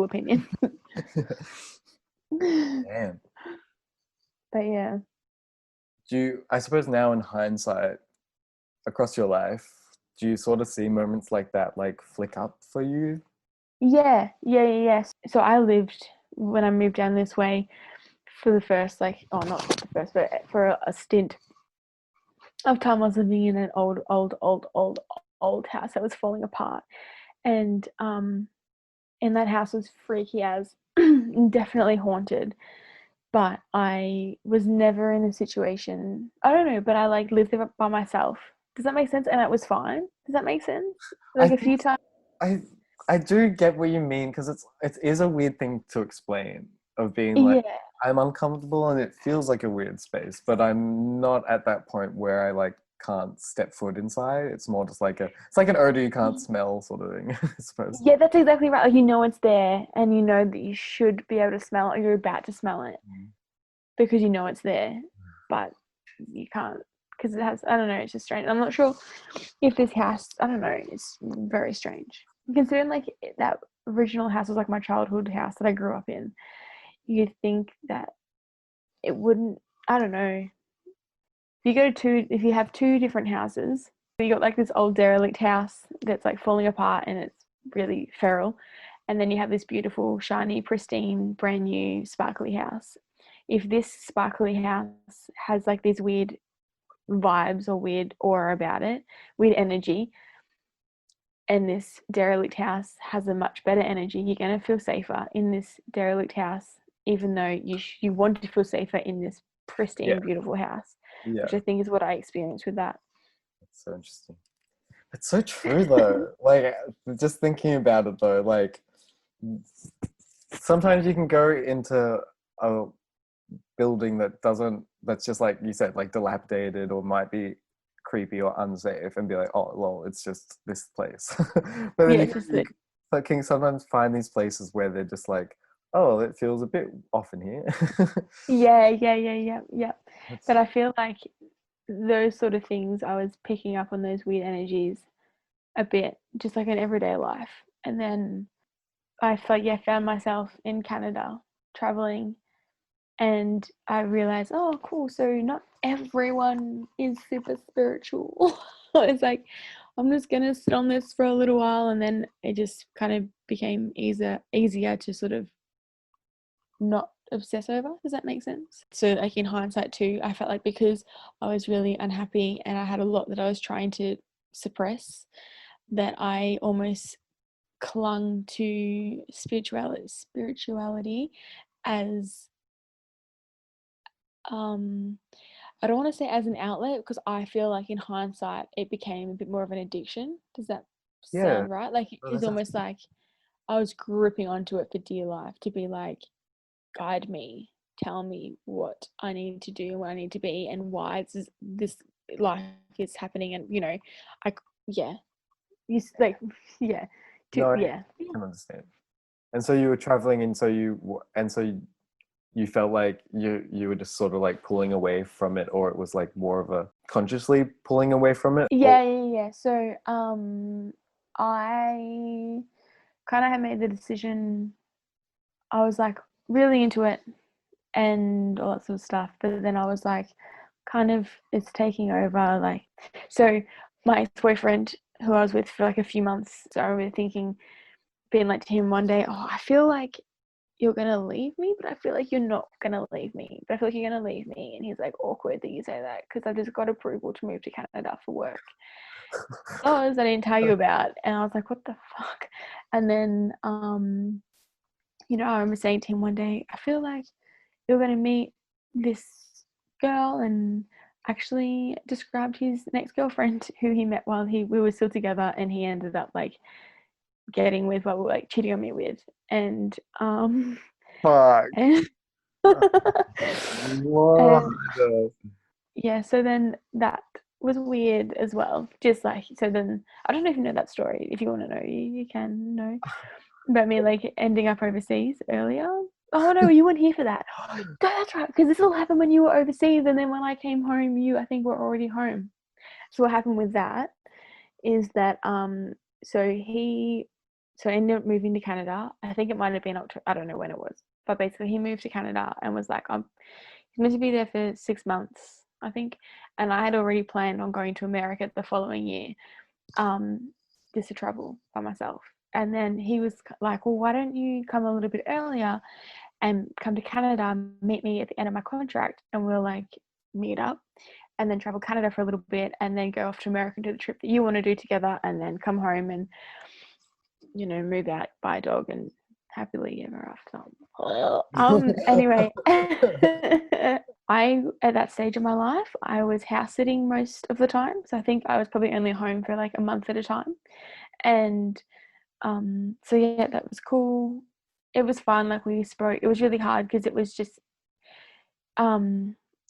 opinion. Damn. But yeah. Do you, I suppose now in hindsight, across your life, do you sort of see moments like that like flick up for you? Yeah. So I lived, when I moved down this way, for the first, like, oh, not the first, but for a stint of time, I was living in an old house that was falling apart, and that house was freaky as, definitely haunted. But I was never in a situation, I don't know, but I like lived there by myself. Does that make sense? And it was fine. Does that make sense? I Like a few think times. I do get what you mean, because it is a weird thing to explain, of being like, Yeah. I'm uncomfortable and it feels like a weird space, but I'm not at that point where I like can't step foot inside. It's more just like it's like an odor you can't smell sort of thing, I suppose. Yeah, that's exactly right. Like, you know it's there, and you know that you should be able to smell it, or you're about to smell it because you know it's there, but you can't because it has, I don't know, it's just strange. I'm not sure if this house, I don't know, it's very strange. Considering like that original house was like my childhood house that I grew up in, you'd think that it wouldn't, I don't know. If you have two different houses, you got like this old derelict house that's like falling apart and it's really feral, and then you have this beautiful, shiny, pristine, brand new, sparkly house. If this sparkly house has like these weird vibes or weird aura about it, weird energy, and this derelict house has a much better energy, you're going to feel safer in this derelict house, even though you want to feel safer in this Yeah, pristine, beautiful house, yeah, which I think is what I experienced with that. that's so interesting. It's so true though. Like, just thinking about it though, like sometimes you can go into a building that's just like you said, like dilapidated or might be creepy or unsafe, and be like, oh well, it's just this place. But then Yeah, you it's just you that. can sometimes find these places where they're just like, oh, it feels a bit off in here. Yeah. That's But I feel like those sort of things, I was picking up on those weird energies a bit, just like in everyday life. And then I felt, yeah, found myself in Canada traveling, and I realized, oh, cool. So not everyone is super spiritual. It's like, I'm just gonna sit on this for a little while, and then it just kind of became easier to sort of not obsess over. Does that make sense? So like in hindsight too, I felt like because I was really unhappy and I had a lot that I was trying to suppress, that I almost clung to spirituality as I don't want to say as an outlet, because I feel like in hindsight it became a bit more of an addiction. Does that yeah. sound right? Like Oh, it's that's almost like I was gripping onto it for dear life, to be like, guide me, tell me what I need to do and what I need to be and why this life is happening. And I yeah, like yeah, no, I yeah. can understand. And so you were traveling, and so you felt like you were just sort of like pulling away from it, or it was like more of a consciously pulling away from it, or Yeah. So I kind of had made the decision. I was like really into it and all that sort of stuff, but then I was like, kind of, it's taking over. Like, so my ex-boyfriend, who I was with for like a few months, so I remember thinking, being like to him one day, oh, I feel like you're gonna leave me, but I feel like you're not gonna leave me, but I feel like you're gonna leave me. And he's like, awkward that you say that, because I just got approval to move to Canada for work. Oh, I didn't tell you about. And I was like, what the fuck? And then I remember saying to him one day, I feel like you're gonna meet this girl, and actually described his next girlfriend who he met while we were still together, and he ended up like getting with, well, like cheating on me with. And fuck. and, What? and yeah, so then that was weird as well. Just like, so then I don't know if you know that story. If you want to know, you can know about me like ending up overseas earlier. Oh no, you weren't here for that. That's right, because this all happened when you were overseas, and then when I came home, you, I think, were already home. So what happened with that is that so he ended up moving to Canada. I think it might have been October. I don't know when it was, but basically he moved to Canada and was like, he's meant to be there for 6 months, I think, and I had already planned on going to America the following year, just to travel by myself. And then he was like, well, why don't you come a little bit earlier and come to Canada, meet me at the end of my contract, and we'll like meet up and then travel Canada for a little bit and then go off to America and do the trip that you want to do together, and then come home and, you know, move out, buy a dog, and happily ever after. Anyway, I, at that stage of my life, I was house sitting most of the time. So I think I was probably only home for like a month at a time. And so yeah, that was cool. It was fun. Like we spoke, it was really hard because it was just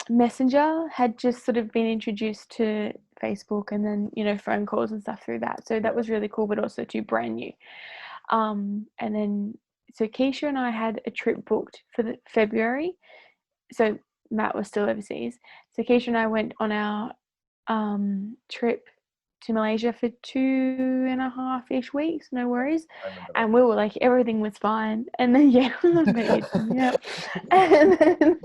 Messenger had just sort of been introduced to Facebook, and then, you know, phone calls and stuff through that. So that was really cool, but also too brand new. And then, so Keisha and I had a trip booked for the February. So Matt was still overseas. So Keisha and I went on our trip to Malaysia for 2.5-ish weeks, no worries. And we were like, everything was fine. And then, yeah, yeah. And then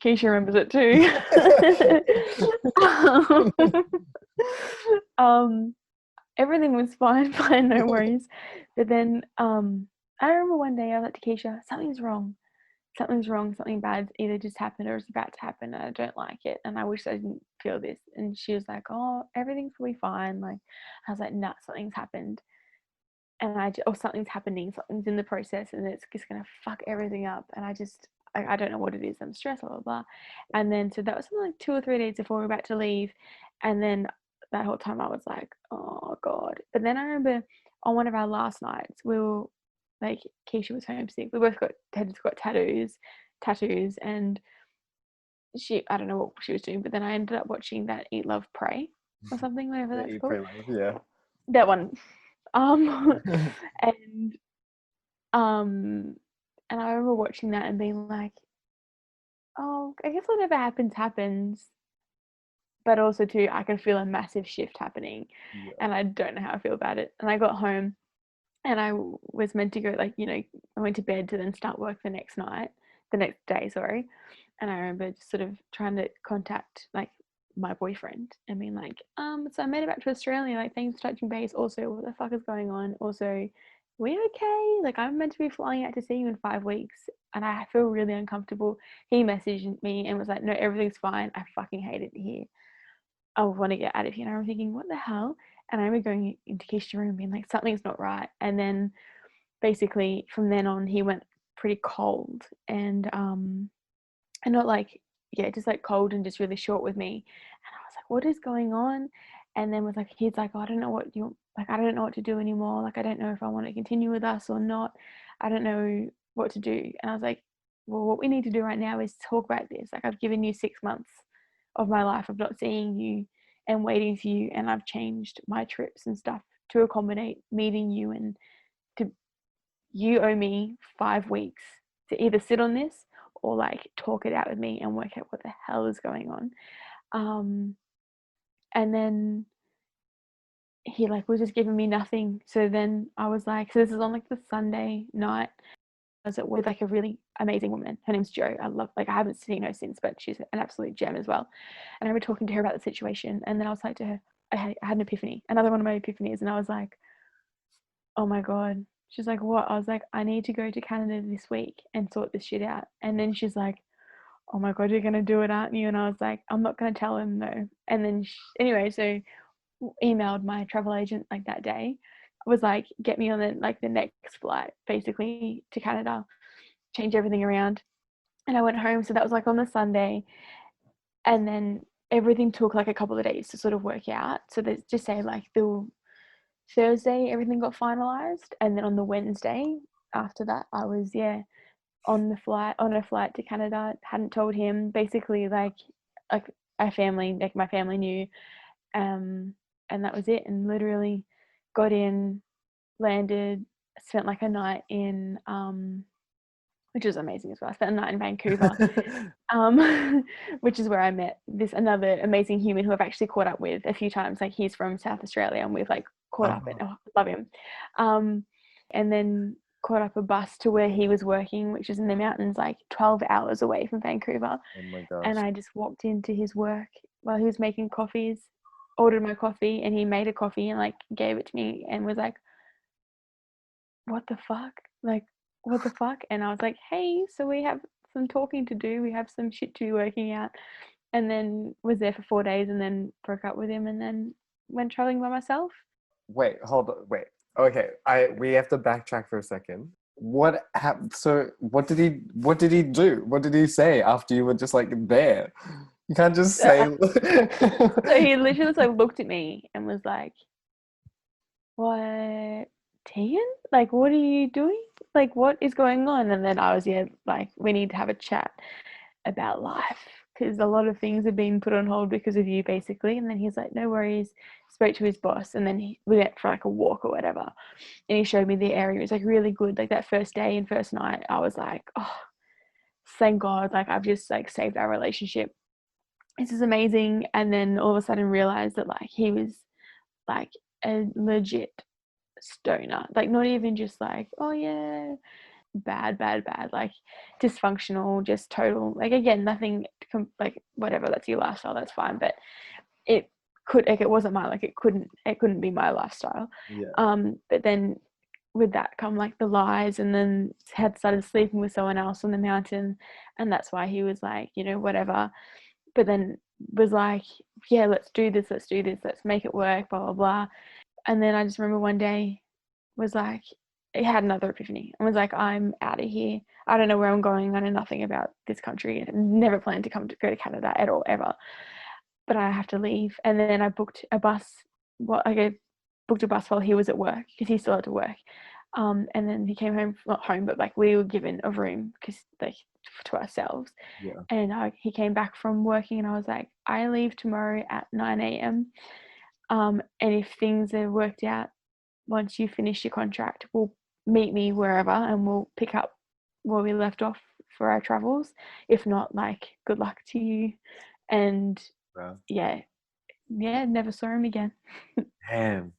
Keisha remembers it too. Everything was fine, no worries. But then I remember one day I was like to Keisha, something wrong, something bad either just happened or is about to happen, and I don't like it, and I wish I didn't feel this. And she was like, oh, everything's probably fine. Like, I was like, nah, something's happened, and or something's happening, something's in the process, and it's just gonna fuck everything up, and I don't know what it is, I'm stressed, blah blah blah. And then so that was something like 2 or 3 days before we were about to leave, and then that whole time I was like, oh god. But then I remember on one of our last nights, we were like, Keisha was homesick. We both got tattoos, and I don't know what she was doing, but then I ended up watching that Eat, Love, Pray or something, whatever that's called. Yeah. That one. And and I remember watching that and being like, oh, I guess whatever happens. But also too, I can feel a massive shift happening, and I don't know how I feel about it. And I got home, and I was meant to go, like, you know, I went to bed to then start work the next day, sorry. And I remember just sort of trying to contact like my boyfriend and being like, so I made it back to Australia, like, thanks for touching base. Also, what the fuck is going on? Also, we okay? Like, I'm meant to be flying out to see you in 5 weeks and I feel really uncomfortable. He messaged me and was like, no, everything's fine. I fucking hate it here. I want to get out of here. And I'm thinking, what the hell? And I remember going into Keisha's room being like, something's not right. And then basically from then on, he went pretty cold and not like, yeah, just like cold and just really short with me. And I was like, what is going on? And then he's like, oh, I don't know what I don't know what to do anymore. Like, I don't know if I want to continue with us or not. I don't know what to do. And I was like, well, what we need to do right now is talk about this. Like, I've given you 6 months of my life of not seeing you and waiting for you, and I've changed my trips and stuff to accommodate meeting you, and you owe me 5 weeks to either sit on this or like talk it out with me and work out what the hell is going on. And then he like was just giving me nothing. So then I was like, so this is on like the Sunday night. I was with like a really amazing woman. Her name's Jo. I haven't seen her since, but she's an absolute gem as well. And I remember talking to her about the situation, and then I was like to her, I had an epiphany, another one of my epiphanies, and I was like, oh my god. She's like, what? I was like, I need to go to Canada this week and sort this shit out. And then she's like, oh my god, you're gonna do it, aren't you? And I was like, I'm not gonna tell him, no. And then anyway, so emailed my travel agent like that day, was like, get me on the next flight basically to Canada, change everything around. And I went home. So that was like on the Sunday, and then everything took like a couple of days to sort of work out. So they just say like the Thursday everything got finalized, and then on the Wednesday after that I was on a flight to Canada. Hadn't told him, basically like my family knew, and that was it. And literally got in, landed, spent like a night in which was amazing as well. I spent a night in Vancouver, which is where I met this another amazing human who I've actually caught up with a few times. Like, he's from South Australia, and we've like caught up, and love him. And then caught up a bus to where he was working, which is in the mountains, like 12 hours away from Vancouver. Oh my gosh. And I just walked into his work while he was making coffees, ordered my coffee, and he made a coffee and like gave it to me and was like, what the fuck? Like, what the fuck? And I was like, hey, so we have some talking to do. We have some shit to be working out. And then was there for 4 days and then broke up with him and then went traveling by myself. Wait, hold on. Wait. Okay, we have to backtrack for a second. What happened? So what did he do? What did he say after you were just like there? You can't just say. So he literally just like looked at me and was like, what, Teaghan? Like, what are you doing? Like, what is going on? And then I was, yeah, like, we need to have a chat about life because a lot of things have been put on hold because of you, basically. And then he's like, no worries. Spoke to his boss, and then we went for like a walk or whatever. And he showed me the area. It was like really good. Like that first day and first night, I was like, oh, thank God. Like I've just like saved our relationship. This is amazing. And then all of a sudden realized that like he was like a legit stoner. Like not even just like, oh yeah, bad, like dysfunctional, just total. Like again, nothing like whatever, that's your lifestyle, that's fine. But it could, like, it wasn't my, like it couldn't be my lifestyle. But then with that come like the lies, and then had started sleeping with someone else on the mountain, and that's why he was like, you know, whatever. But then was like, yeah, let's do this, let's make it work, blah blah blah. And then I just remember one day was like, it had another epiphany and was like, I'm out of here. I don't know where I'm going. I know nothing about this country. I never planned to go to Canada at all, ever. But I have to leave. And then I booked a bus. Well, I booked a bus while he was at work because he still had to work. And then he came home, not home, but like we were given a room because like to ourselves. Yeah. And he came back from working, and I was like, I leave tomorrow at 9 a.m. And if things are worked out, once you finish your contract, we'll meet me wherever and we'll pick up where we left off for our travels. If not, like, good luck to you. And yeah, never saw him again. Damn.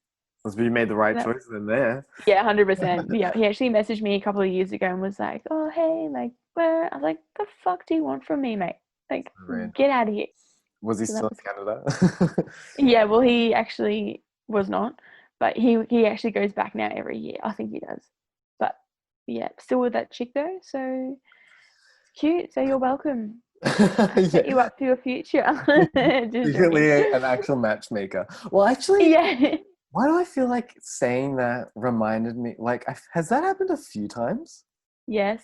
Must be you made the right choice then there. Yeah, 100%. Yeah, he actually messaged me a couple of years ago and was like, oh, hey, like, where? I was like, the fuck do you want from me, mate? Like, get out of here. Was he still in Canada? Yeah, well, he actually was not, but he actually goes back now every year. I think he does. But yeah, still with that chick though, so it's cute. So you're welcome. Set you up for your future. Really an actual matchmaker. Well, actually, yeah. Why do I feel like saying that reminded me? Like, has that happened a few times? Yes.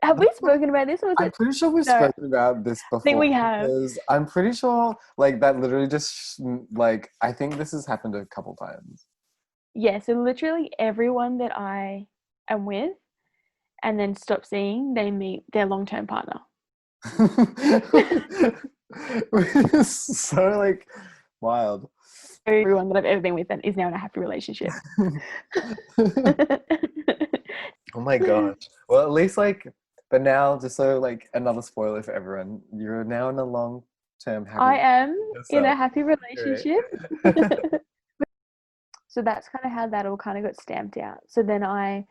Have we spoken about this? Or was I'm pretty sure we've spoken about this before. I think we have. Because I'm pretty sure, like, that literally just, like, I think this has happened a couple times. Yeah, so literally everyone that I am with and then stop seeing, they meet their long-term partner. So, like, wild. Everyone that I've ever been with is now in a happy relationship. Oh my gosh. Well, at least like, but now just so like another spoiler for everyone, you're now in a long-term happy. I am in a happy relationship. So that's kind of how that all kind of got stamped out. So then I,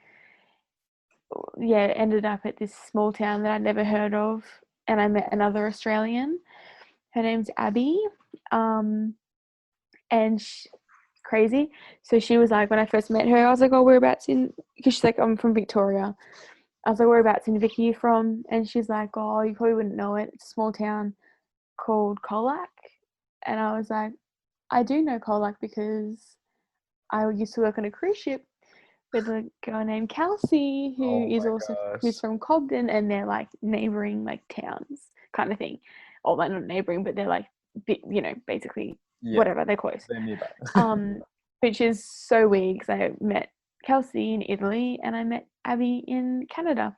ended up at this small town that I'd never heard of, and I met another Australian. Her name's Abby. And crazy. So she was like, when I first met her, I was like, oh, whereabouts in, because she's like, I'm from Victoria. I was like, whereabouts in Vic are you from? And she's like, oh, you probably wouldn't know it. It's a small town called Colac. And I was like, I do know Colac because I used to work on a cruise ship with a girl named Kelsey, who's from Cobden, and they're like neighboring like towns kind of thing. Or like not neighboring, but they're like, you know, basically whatever, they're close. They're nearby. Which is so weird because I met Kelsey in Italy and I met Abby in Canada.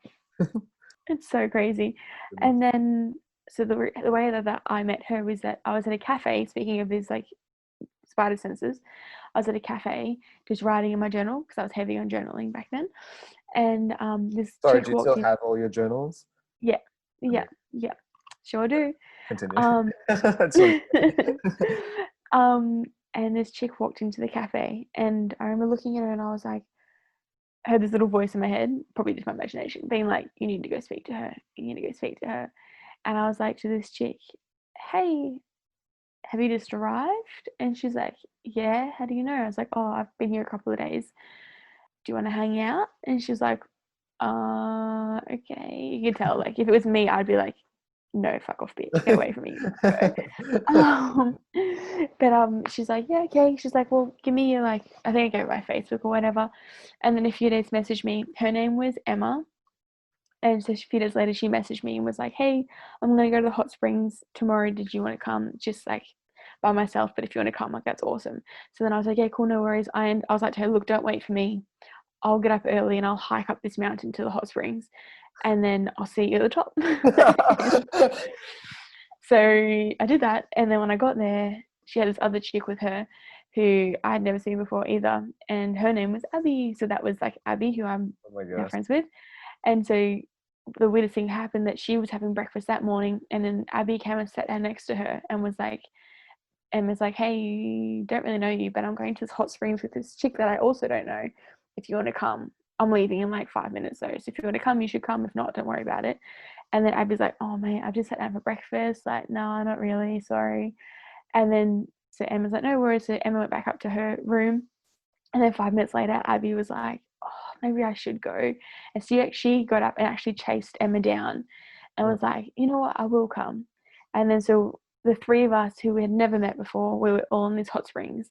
It's so crazy. And then so the way that I met her was that I was at a cafe, speaking of these like spider senses, I was at a cafe just writing in my journal because I was heavy on journaling back then. And this Sorry, chick do you walked still in. have all your journals? Yeah, sure do. Continue. And this chick walked into the cafe, and I remember looking at her and I was like, I heard this little voice in my head, probably just my imagination, being like, you need to go speak to her. And I was like to this chick, hey, have you just arrived? And she's like, yeah, how do you know? I was like, oh, I've been here a couple of days. Do you want to hang out? And she's like, Okay. You can tell, like, if it was me, I'd be like, no, fuck off, bitch, get away from me. um, but she's like, yeah, okay. She's like, well, give me your, like, I think I gave her my Facebook or whatever. And then a few days messaged me. Her name was Emma. And so a few days later, she messaged me and was like, hey, I'm going to go to the hot springs tomorrow. Did you want to come? Just like by myself, but if you want to come, like, that's awesome. So then I was like, yeah, cool, no worries. I was like to her, look, don't wait for me. I'll get up early and I'll hike up this mountain to the hot springs, and then I'll see you at the top. So I did that, and then when I got there, she had this other chick with her who I had never seen before either, and her name was Abby. So that was like Abby, who I'm Oh my now gosh. friends with. And so the weirdest thing happened that she was having breakfast that morning, and then Abby came and sat down next to her and was like, hey, don't really know you, but I'm going to this hot springs with this chick that I also don't know. If you want to come, I'm leaving in like 5 minutes though. So if you want to come, you should come. If not, don't worry about it. And then Abby's like, oh mate, I've just sat down for breakfast. Like, no, not really. Sorry. And then so Emma's like, no worries. So Emma went back up to her room. And then 5 minutes later, Abby was like, oh, maybe I should go. And so she got up and actually chased Emma down and was like, you know what, I will come. And then so the three of us who had never met before, we were all in these hot springs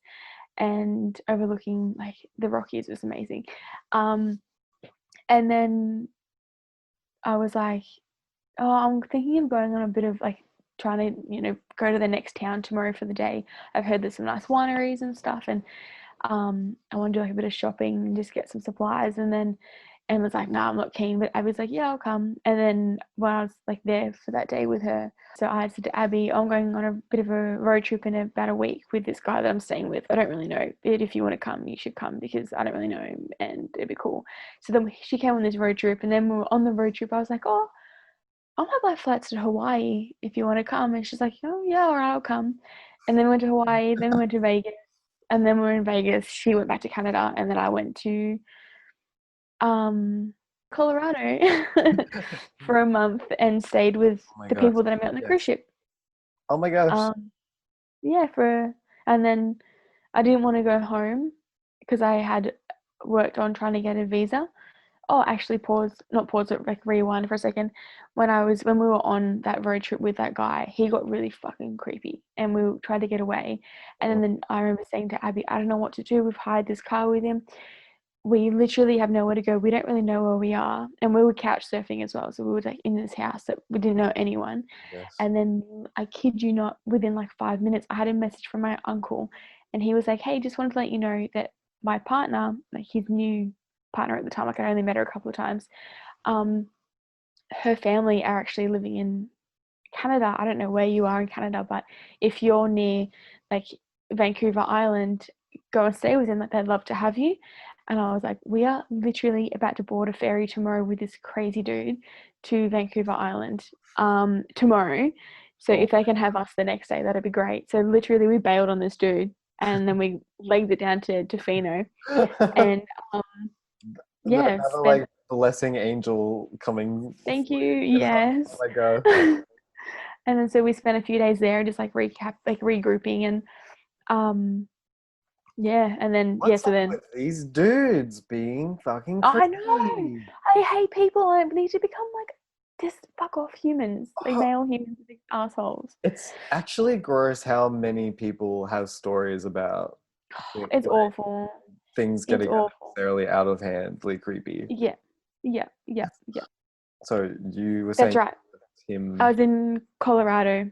and overlooking like the Rockies. It was amazing. And then I was like, oh, I'm thinking of going on a bit of like trying to, go to the next town tomorrow for the day. I've heard there's some nice wineries and stuff, and I want to do like a bit of shopping and just get some supplies. And then Emma's like, nah, I'm not keen. But Abby's like, yeah, I'll come. And then when I was like there for that day with her, so I said to Abby, I'm going on a bit of a road trip in about a week with this guy that I'm staying with. I don't really know, but if you want to come, you should come because I don't really know him and it'd be cool. So then she came on this road trip, and then we were on the road trip. I was like, oh, I'll have my flights to Hawaii if you want to come. And she's like, oh, yeah, all right, I'll come. And then we went to Hawaii, then we went to Vegas. And then we were in Vegas. She went back to Canada, and then I went to Colorado for a month and stayed with Oh my the gosh. people that I met on the cruise ship. Oh my gosh. Yeah, and then I didn't want to go home because I had worked on trying to get a visa. Oh, actually, not pause it, like rewind for a second. When we were on that road trip with that guy, he got really fucking creepy, and we tried to get away. And then I remember saying to Abby, I don't know what to do. We've hired this car with him. We literally have nowhere to go. We don't really know where we are. And we were couch surfing as well. So we were like in this house that we didn't know anyone. Yes. And then I kid you not, within like 5 minutes, I had a message from my uncle, and he was like, hey, just wanted to let you know that my partner, like his new partner at the time, like I only met her a couple of times, her family are actually living in Canada. I don't know where you are in Canada, but if you're near like Vancouver Island, go and stay with them. Like they'd love to have you. And I was like, we are literally about to board a ferry tomorrow with this crazy dude to Vancouver Island tomorrow. So if they can have us the next day, that'd be great. So literally we bailed on this dude, and then we legged it down to Tofino. And yeah, Another like blessing angel coming. Thank you. Yes. Oh my god. And then so we spent a few days there, just like regrouping, and yeah, and then What's so up then with these dudes being fucking I crazy? know I hate people, and I need to become like just fuck off humans, like male humans, big assholes. It's actually gross how many people have stories about It's awful. things getting unnecessarily out of hand, really creepy. Yeah. So you were That's saying right. him. I was in Colorado,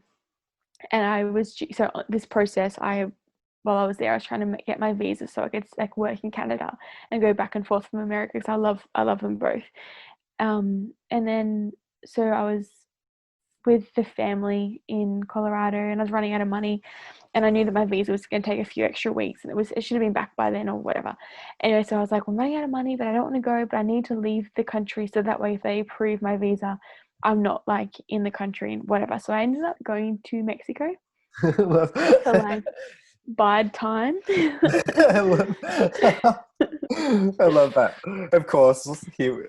and I was so this process. While I was there, I was trying to get my visa so I could like work in Canada and go back and forth from America because I love them both. And then so I was with the family in Colorado, and I was running out of money, and I knew that my visa was going to take a few extra weeks, and it should have been back by then or whatever. Anyway, so I was like, well, I'm running out of money, but I don't want to go, but I need to leave the country so that way if they approve my visa, I'm not like in the country and whatever. So I ended up going to Mexico for like bide time. I love that. Of course,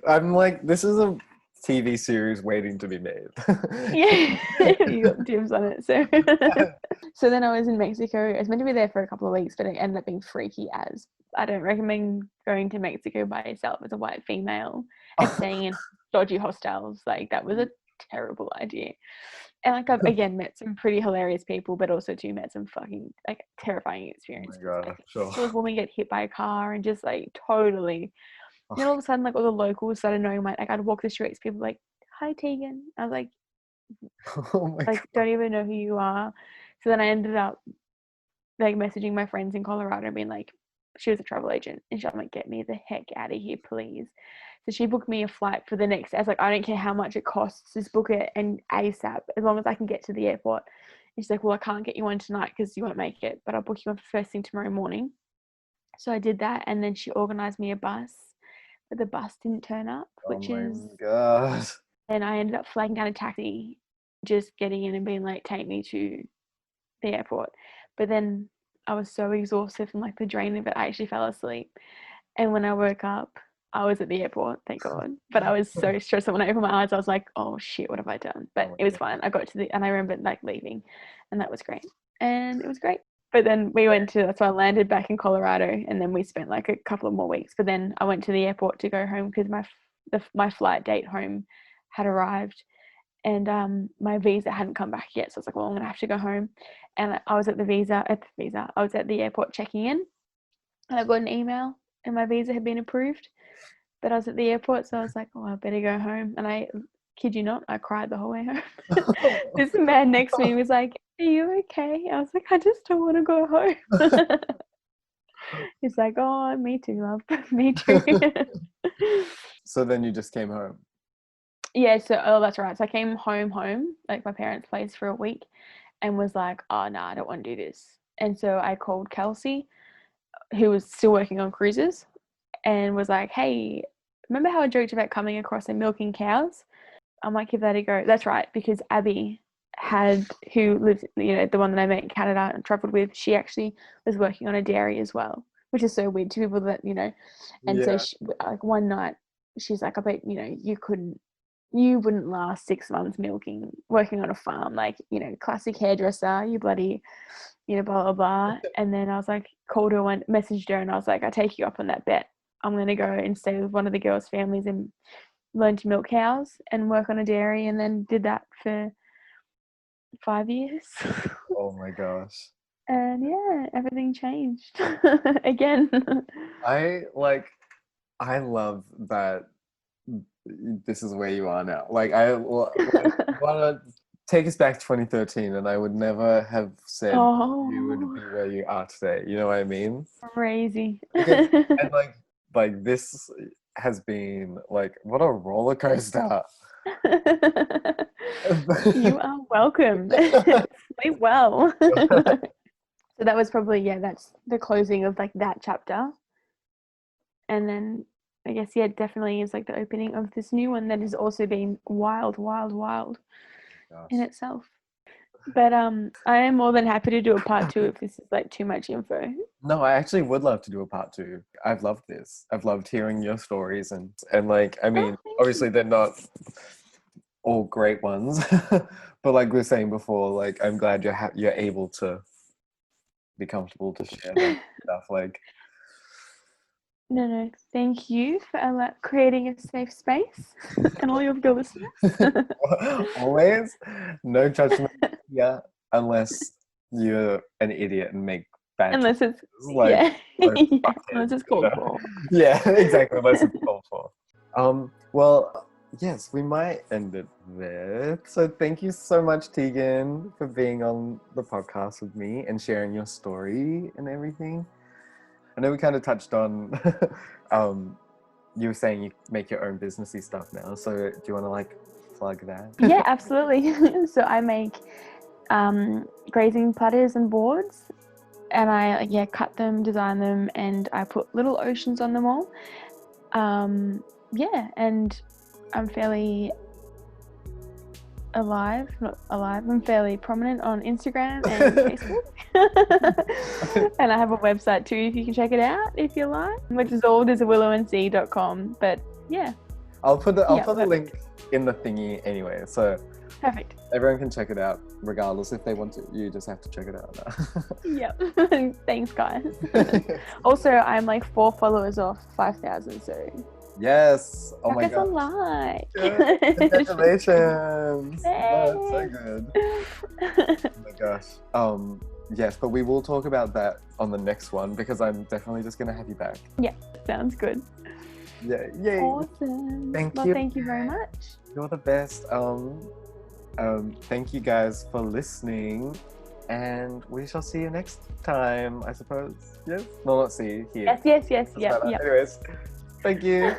I'm like, this is a TV series waiting to be made. Yeah, you got dibs on it. So then I was in Mexico. I was meant to be there for a couple of weeks, but it ended up being freaky as I don't recommend going to Mexico by yourself as a white female and staying in dodgy hostels. Like, that was a terrible idea. And like, I've again met some pretty hilarious people, but also too met some fucking like terrifying experiences. Oh my God, like, sure. There was a woman get hit by a car and just like totally. And then all of a sudden, like, all the locals started knowing my, like, I'd walk the streets, people were like, "Hi, Teaghan." I was like, Oh my like, God. don't even know who you are. So then I ended up like messaging my friends in Colorado and being like, she was a travel agent, and she's like, "Get me the heck out of here, please." So she booked me a flight for the next day. I was like, "I don't care how much it costs, just book it and ASAP, as long as I can get to the airport." And she's like, "Well, I can't get you one tonight because you won't make it, but I'll book you one for first thing tomorrow morning." So I did that, and then she organized me a bus, but the bus didn't turn up, which Oh my is, God. and I ended up flagging down a taxi, just getting in and being like, "Take me to the airport." But then I was so exhausted from like the drain of it, I actually fell asleep. And when I woke up, I was at the airport, thank God. But I was so stressed that when I opened my eyes, I was like, "Oh shit, what have I done?" But my it was God. fine. I got to and I remember like leaving, and that was great. And it was great. But then we went to, that's why I landed back in Colorado, and then we spent like a couple of more weeks. But then I went to the airport to go home because my flight date home had arrived, and my visa hadn't come back yet. So I was like, "Well, I'm gonna have to go home." And I was at I was at the airport checking in, and I got an email, and my visa had been approved, but I was at the airport, so I was like, "Oh, I better go home." And I kid you not, I cried the whole way home. This man next to me was like, "Are you okay?" I was like, "I just don't want to go home." He's like, "Oh, me too, love. Me too." So then you just came home. Yeah, so that's right. So I came home, like my parents' place for a week, and was like, "Oh no, I don't want to do this." And so I called Kelsey, who was still working on cruises, and was like, "Hey, remember how I joked about coming across and milking cows? I might give that a go." That's right, because Abby who lives, the one that I met in Canada and traveled with, she actually was working on a dairy as well, which is so weird to people that, and so Yeah. she, like one night, she's like, "I bet, you wouldn't last 6 months working on a farm, like, classic hairdresser, you bloody, blah, blah, blah." And then I was like, called her, messaged her, and I was like, "I take you up on that bet. I'm going to go and stay with one of the girls' families and learn to milk cows and work on a dairy," and then did that for 5 years. Oh my gosh. And yeah, everything changed again. I love that this is where you are now. Like, I want to take us back to 2013, and I would never have said you would be where you are today. You know what I mean? Crazy. Because, and like this has been like, what a roller coaster. You are welcome. Sleep well. So that was probably, that's the closing of like that chapter. And then I guess, definitely is like the opening of this new one that has also been wild in itself. But I am more than happy to do a part 2 if this is like too much info. No, I actually would love to do a part 2. I've loved this. I've loved hearing your stories, and like, I mean, obviously they're not all great ones, but like we were saying before, like, I'm glad you're able to be comfortable to share that stuff. Like, No, thank you for creating a safe space and all of your listeners. always no judgment here, unless you're an idiot and make bad Unless it's choices, like, unless it's called for. Yeah, exactly, unless it's called for. Well, yes, we might end it there. So thank you so much, Teaghan, for being on the podcast with me and sharing your story and everything. I know we kind of touched on, you were saying you make your own businessy stuff now. So do you want to like plug that? Yeah, absolutely. So I make grazing platters and boards, and I cut them, design them, and I put little oceans on them all. And I'm fairly I'm fairly prominent on Instagram and Facebook. And I have a website too, if you can check it out if you like, which is alldasawillowandseed.com. But yeah, I'll put the perfect. link in the thingy anyway, so Perfect. everyone can check it out regardless if they want to. You just have to check it out now. Yep. Thanks, guys. Also, I'm like 4 followers off 5,000, so Yes. Oh my that's a god. lot. Yeah. Congratulations. That's so Thanks. good. Oh my gosh. Yes, but we will talk about that on the next one because I'm definitely just gonna have you back. Yeah, sounds good. Yeah. Yay. Awesome. Thank Well, you. thank you very much. You're the best. Thank you guys for listening, and we shall see you next time, I suppose. Yes? No, not see you here. Yes. Doesn't Yeah. matter. Anyways, thank you.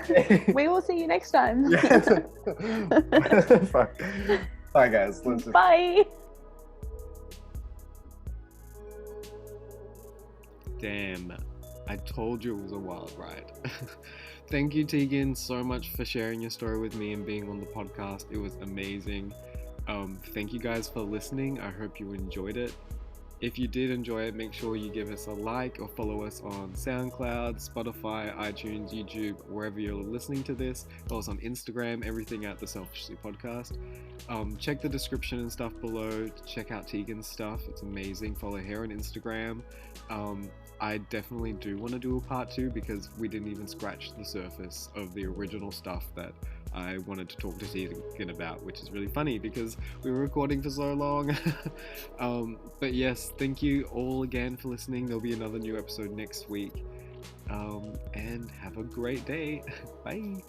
We will see you next time. Yes. Bye, guys. Let's just... Bye. Damn, I told you it was a wild ride. Thank you, Teaghan, so much for sharing your story with me and being on the podcast. It was amazing. Thank you guys for listening. I hope you enjoyed it. If you did enjoy it, make sure you give us a like or follow us on SoundCloud, Spotify, iTunes, YouTube, wherever you're listening to this. Follow us on Instagram, everything at The Selfishly Podcast. Check the description and stuff below. Check out Teaghan's stuff. It's amazing. Follow her on Instagram. I definitely do want to do a part 2 because we didn't even scratch the surface of the original stuff that I wanted to talk to Teaghan about, which is really funny because we were recording for so long. But yes, thank you all again for listening. There'll be another new episode next week. And have a great day. Bye.